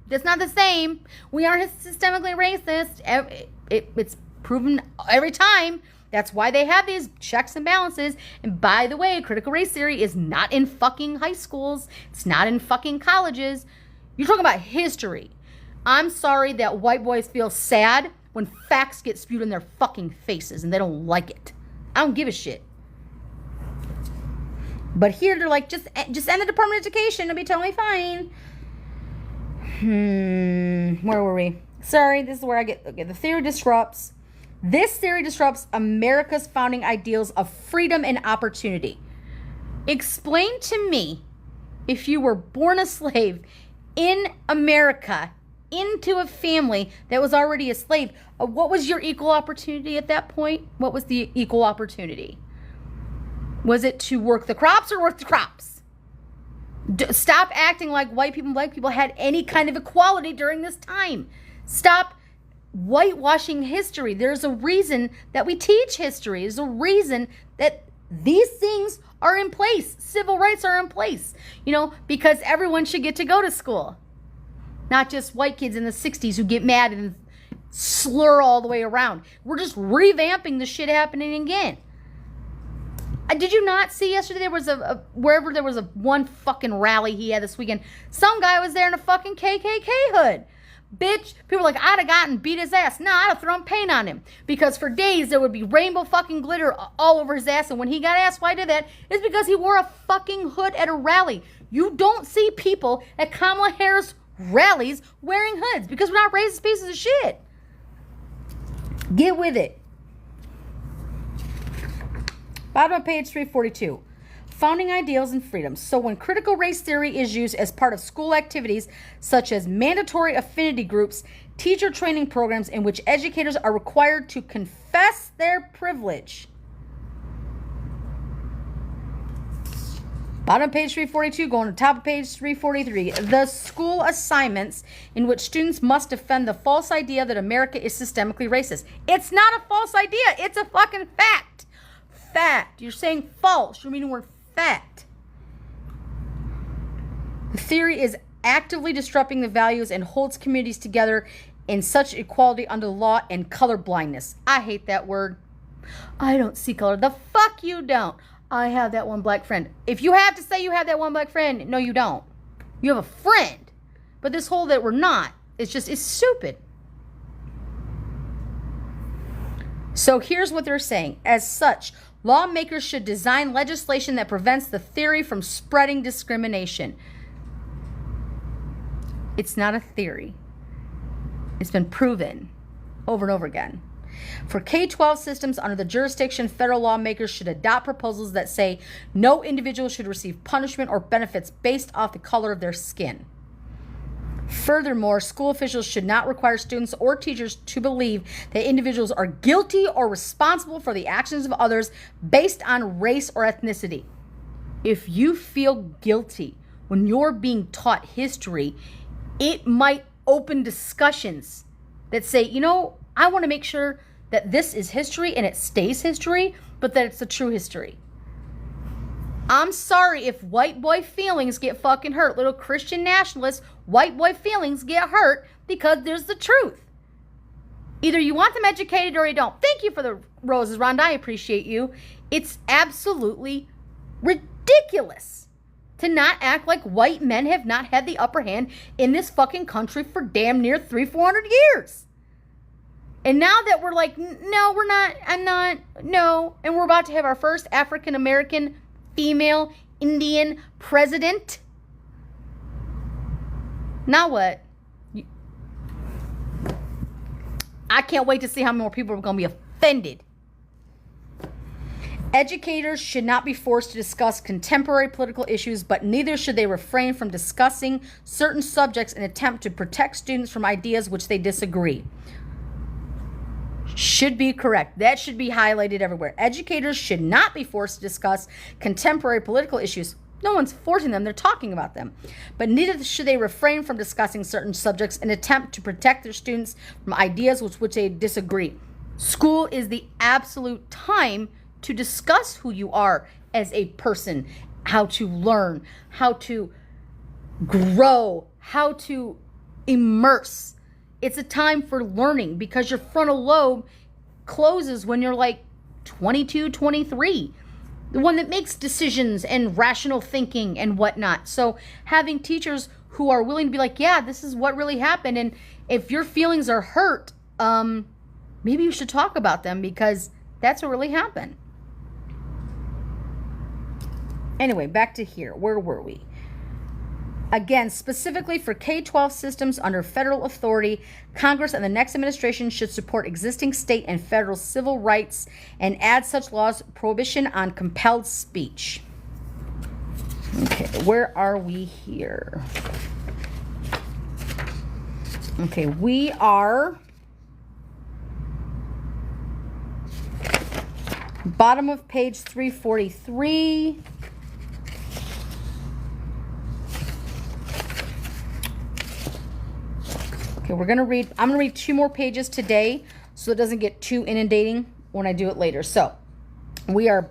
That's not the same. We are systemically racist. It's proven every time. That's why they have these checks and balances. And by the way, critical race theory is not in fucking high schools. It's not in fucking colleges. You're talking about history. I'm sorry that white boys feel sad when facts get spewed in their fucking faces and they don't like it. I don't give a shit. But here they're like, just end the Department of Education. It'll be totally fine. Where were we? Sorry, this is where I get, okay, the theory disrupts. This theory disrupts America's founding ideals of freedom and opportunity. Explain to me, if you were born a slave in America, into a family that was already a slave, what was your equal opportunity at that point? What was the equal opportunity? Was it to work the crops or work the crops? Stop acting like white people and black people had any kind of equality during this time. Stop whitewashing history. There's a reason that we teach history. There's a reason that these things are in place. Civil rights are in place, because everyone should get to go to school. Not just white kids in the 60s who get mad and slur all the way around. We're just revamping the shit happening again. Did you not see yesterday there was wherever there was a one fucking rally he had this weekend, some guy was there in a fucking KKK hood. Bitch, people were like, I'd have gotten beat his ass. Nah, I'd have thrown paint on him. Because for days there would be rainbow fucking glitter all over his ass. And when he got asked why he did that, it's because he wore a fucking hood at a rally. You don't see people at Kamala Harris rallies wearing hoods because we're not racist pieces of shit. Get with it. Bottom of page 342. Founding ideals and freedoms. So when critical race theory is used as part of school activities such as mandatory affinity groups, teacher training programs in which educators are required to confess their privilege. Bottom of page 342, going to top of page 343. The school assignments in which students must defend the false idea that America is systemically racist. It's not a false idea. It's a fucking fact. Fact. You're saying false. You're meaning we're fact. The theory is actively disrupting the values and holds communities together in such equality under the law and colorblindness. I hate that word. I don't see color. The fuck you don't. I have that one black friend. If you have to say you have that one black friend, no, you don't. You have a friend. But this whole that we're not, it's stupid. So here's what they're saying. As such, lawmakers should design legislation that prevents the theory from spreading discrimination. It's not a theory. It's been proven over and over again. For K-12 systems under the jurisdiction, federal lawmakers should adopt proposals that say no individual should receive punishment or benefits based off the color of their skin. Furthermore, school officials should not require students or teachers to believe that individuals are guilty or responsible for the actions of others based on race or ethnicity. If you feel guilty when you're being taught history, it might open discussions that say, I want to make sure that this is history and it stays history, but that it's a true history. I'm sorry if white boy feelings get fucking hurt. Little Christian nationalists, white boy feelings get hurt because there's the truth. Either you want them educated or you don't. Thank you for the roses, Rhonda. I appreciate you. It's absolutely ridiculous to not act like white men have not had the upper hand in this fucking country for damn near 300-400 years. And now that we're like, no, we're not, I'm not, no. And we're about to have our first African-American female Indian president. Now what? I can't wait to see how many more people are going to be offended. Educators should not be forced to discuss contemporary political issues, but neither should they refrain from discussing certain subjects in an attempt to protect students from ideas which they disagree. Should be correct. That should be highlighted everywhere. Educators should not be forced to discuss contemporary political issues. No one's forcing them. They're talking about them. But neither should they refrain from discussing certain subjects in an attempt to protect their students from ideas with which they disagree. School is the absolute time to discuss who you are as a person, how to learn, how to grow, how to immerse. It's a time for learning because your frontal lobe closes when you're like 22, 23. The one that makes decisions and rational thinking and whatnot. So having teachers who are willing to be like, yeah, this is what really happened. And if your feelings are hurt, maybe you should talk about them because that's what really happened. Anyway, back to here. Where were we? Again, specifically for K-12 systems under federal authority, Congress and the next administration should support existing state and federal civil rights and add such laws prohibition on compelled speech. Okay, where are we here? Okay, we are bottom of page 343. Okay, I'm going to read 2 more pages today so it doesn't get too inundating when I do it later. So, we are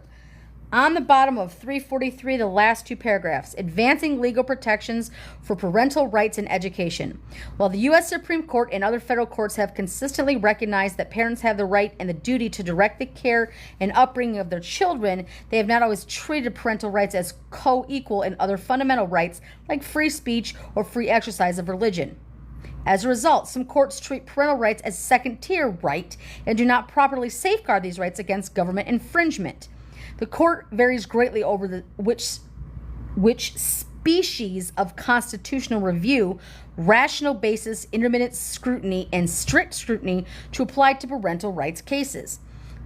on the bottom of 343, the last 2 paragraphs, advancing legal protections for parental rights in education. While the U.S. Supreme Court and other federal courts have consistently recognized that parents have the right and the duty to direct the care and upbringing of their children, they have not always treated parental rights as co-equal in other fundamental rights like free speech or free exercise of religion. As a result, some courts treat parental rights as second-tier right and do not properly safeguard these rights against government infringement. The court varies greatly over which species of constitutional review, rational basis, intermittent scrutiny, and strict scrutiny to apply to parental rights cases.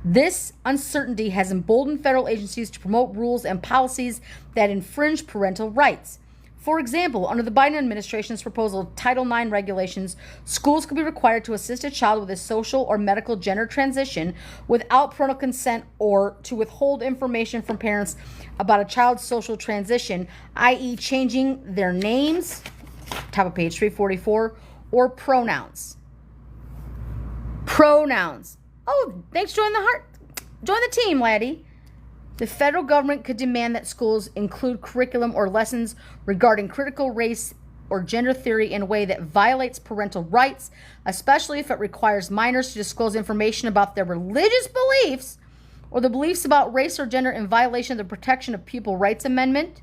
This uncertainty has emboldened federal agencies to promote rules and policies that infringe parental rights. For example, under the Biden administration's proposal of Title IX regulations, schools could be required to assist a child with a social or medical gender transition without parental consent or to withhold information from parents about a child's social transition, i.e. changing their names, top of page 344, or pronouns. Pronouns. Oh, thanks for join the team, laddie. The federal government could demand that schools include curriculum or lessons regarding critical race or gender theory in a way that violates parental rights, especially if it requires minors to disclose information about their religious beliefs or the beliefs about race or gender in violation of the Protection of Pupil Rights Amendment.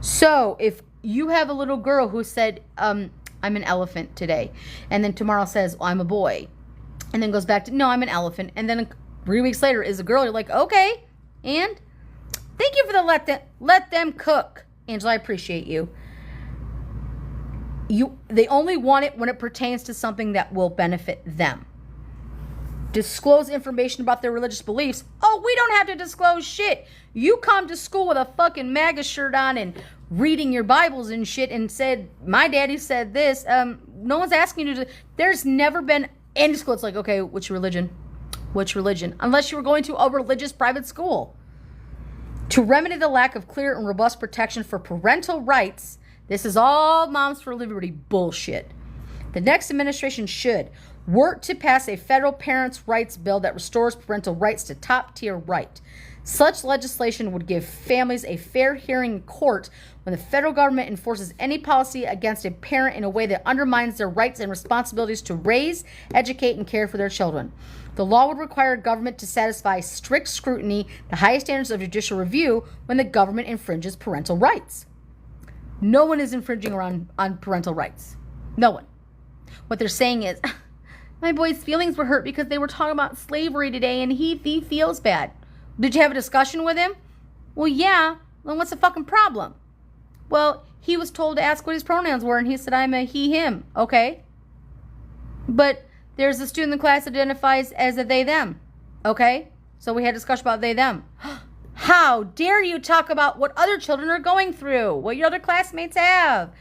So if you have a little girl who said, I'm an elephant today, and then tomorrow says, I'm a boy, and then goes back to, no, I'm an elephant, and then 3 weeks later is a girl, you're like, okay, and thank you for the let them cook. Angela, I appreciate you. They only want it when it pertains to something that will benefit them. Disclose information about their religious beliefs. Oh, we don't have to disclose shit. You come to school with a fucking MAGA shirt on and reading your Bibles and shit and said, my daddy said this. No one's asking you to. There's never been any school. It's like, okay, which religion? Which religion? Unless you were going to a religious private school. To remedy the lack of clear and robust protection for parental rights, this is all Moms for Liberty bullshit. The next administration should work to pass a federal parents' rights bill that restores parental rights to top-tier right. Such legislation would give families a fair hearing in court when the federal government enforces any policy against a parent in a way that undermines their rights and responsibilities to raise, educate, and care for their children. The law would require government to satisfy strict scrutiny, the highest standards of judicial review, when the government infringes parental rights. No one is infringing on parental rights. No one. What they're saying is, my boy's feelings were hurt because they were talking about slavery today and he feels bad. Did you have a discussion with him? Well, yeah. Then what's the fucking problem? Well, he was told to ask what his pronouns were and he said, I'm a he, him. Okay. But there's a student in the class that identifies as a they, them. Okay? So we had a discussion about they, them. How dare you talk about what other children are going through, what your other classmates have?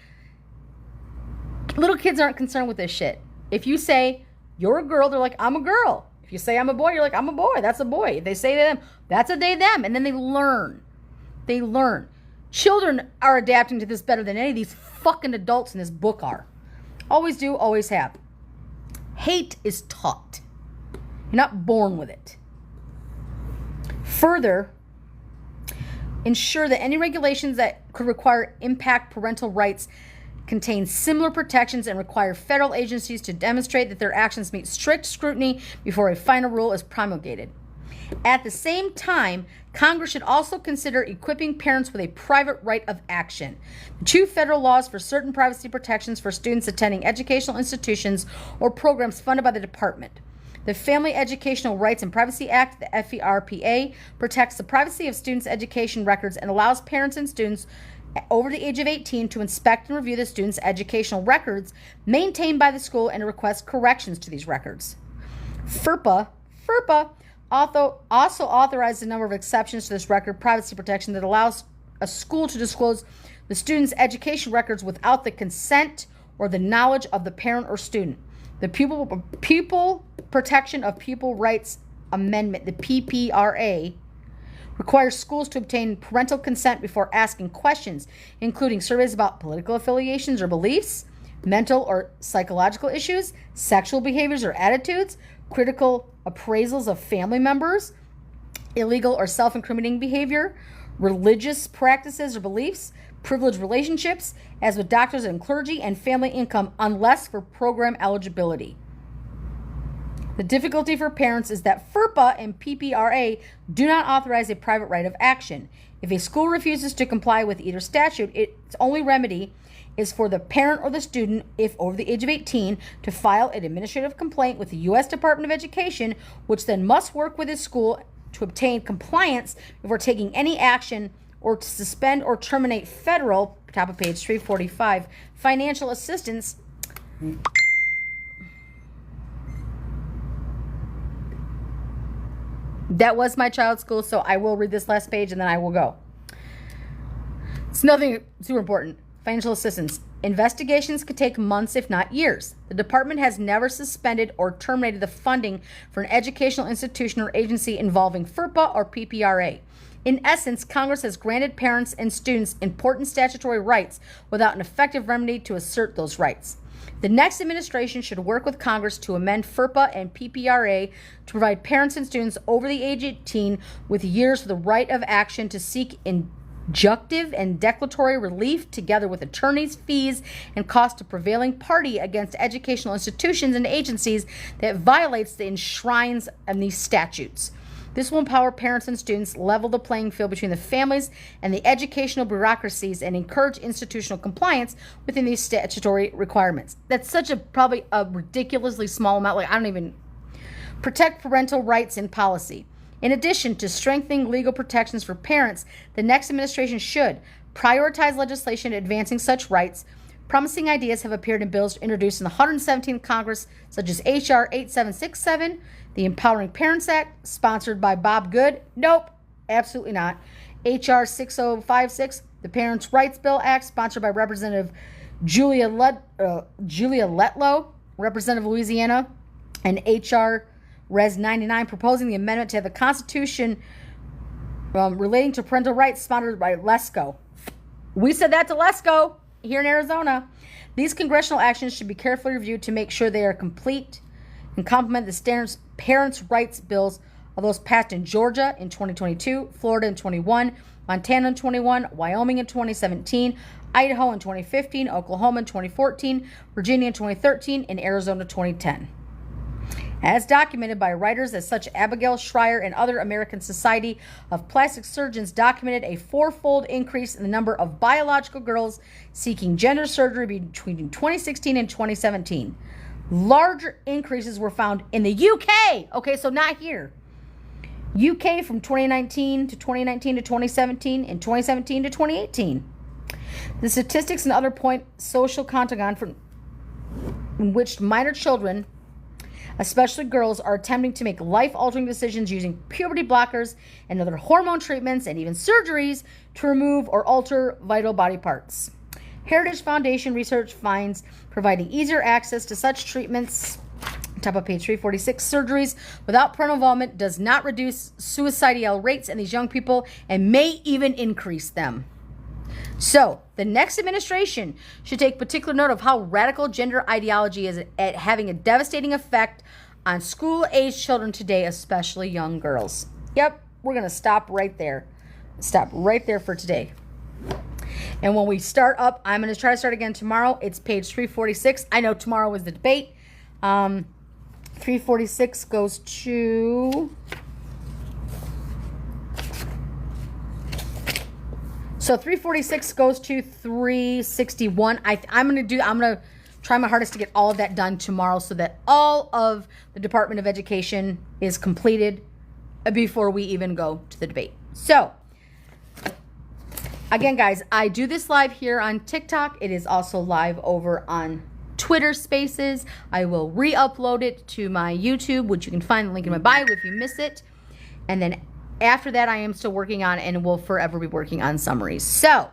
Little kids aren't concerned with this shit. If you say, you're a girl, they're like, I'm a girl. If you say I'm a boy, you're like, I'm a boy. That's a boy. If they say them, that's a they, them. And then they learn. They learn. Children are adapting to this better than any of these fucking adults in this book are. Always do, always have. Hate is taught. You're not born with it. Further, ensure that any regulations that could require impact parental rights contain similar protections and require federal agencies to demonstrate that their actions meet strict scrutiny before a final rule is promulgated. At the same time, Congress should also consider equipping parents with a private right of action. The two federal laws for certain privacy protections for students attending educational institutions or programs funded by the department. The Family Educational Rights and Privacy Act, the FERPA, protects the privacy of students' education records and allows parents and students over the age of 18 to inspect and review the students' educational records maintained by the school and to request corrections to these records. FERPA also authorizes a number of exceptions to this record privacy protection that allows a school to disclose the student's education records without the consent or the knowledge of the parent or student. The Pupil Protection of Pupil Rights Amendment, the PPRA, requires schools to obtain parental consent before asking questions, including surveys about political affiliations or beliefs, mental or psychological issues, sexual behaviors or attitudes, critical appraisals of family members, illegal or self-incriminating behavior, religious practices or beliefs, privileged relationships, as with doctors and clergy, and family income, unless for program eligibility. The difficulty for parents is that FERPA and PPRA do not authorize a private right of action. If a school refuses to comply with either statute, its only remedy is for the parent or the student, if over the age of 18, to file an administrative complaint with the U.S. Department of Education, which then must work with the school to obtain compliance before taking any action or to suspend or terminate federal, top of page 345, financial assistance. That was my child's school, so I will read this last page and then I will go. It's nothing super important. Financial assistance. Investigations could take months, if not years. The department has never suspended or terminated the funding for an educational institution or agency involving FERPA or PPRA. In essence, Congress has granted parents and students important statutory rights without an effective remedy to assert those rights. The next administration should work with Congress to amend FERPA and PPRA to provide parents and students over the age of 18 with years for the right of action to seek injunctive and declaratory relief, together with attorneys' fees and costs to prevailing party against educational institutions and agencies that violates the enshrines in these statutes. This will empower parents and students, level the playing field between the families and the educational bureaucracies, and encourage institutional compliance within these statutory requirements. That's such probably a ridiculously small amount. Like, I don't even protect parental rights in policy. In addition to strengthening legal protections for parents, the next administration should prioritize legislation advancing such rights. Promising ideas have appeared in bills introduced in the 117th Congress, such as H.R. 8767, the Empowering Parents Act, sponsored by Bob Good. Nope, absolutely not. H.R. 6056, the Parents' Rights Bill Act, sponsored by Representative Julia Letlow, Representative of Louisiana, and H.R. Res 99, proposing the amendment to have the Constitution relating to parental rights, sponsored by Lesko. We said that to Lesko here in Arizona. These congressional actions should be carefully reviewed to make sure they are complete and complement the standards parents' rights bills of those passed in Georgia in 2022, Florida in 21, Montana in 21, Wyoming in 2017, Idaho in 2015, Oklahoma in 2014, Virginia in 2013, and Arizona 2010. As documented by writers as such Abigail Shrier and other American Society of Plastic Surgeons documented a fourfold increase in the number of biological girls seeking gender surgery between 2016 and 2017. Larger increases were found in the UK. Okay, so not here. UK from 2019 to 2017 and 2017 to 2018. The statistics and other point social contagion in which minor children, especially girls, are attempting to make life-altering decisions using puberty blockers and other hormone treatments and even surgeries to remove or alter vital body parts. Heritage Foundation research finds providing easier access to such treatments, top of page 346, surgeries without parental involvement does not reduce suicidal rates in these young people and may even increase them. So, the next administration should take particular note of how radical gender ideology is at having a devastating effect on school-aged children today, especially young girls. Yep, we're going to stop right there. Stop right there for today. And when we start up, I'm going to try to start again tomorrow. It's page 346. I know tomorrow was the debate. 346 goes to So 346 goes to 361. I'm gonna try my hardest to get all of that done tomorrow so that all of the Department of Education is completed before we even go to the debate. So again, guys, I do this live here on TikTok. It is also live over on Twitter Spaces. I will re-upload it to my YouTube, which you can find the link in my bio if you miss it. And then after that, I am still working on and will forever be working on summaries. So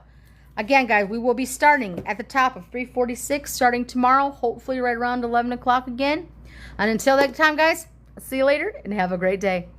again, guys, we will be starting at the top of 346 starting tomorrow, hopefully right around 11 o'clock again. And until that time, guys, I'll see you later and have a great day.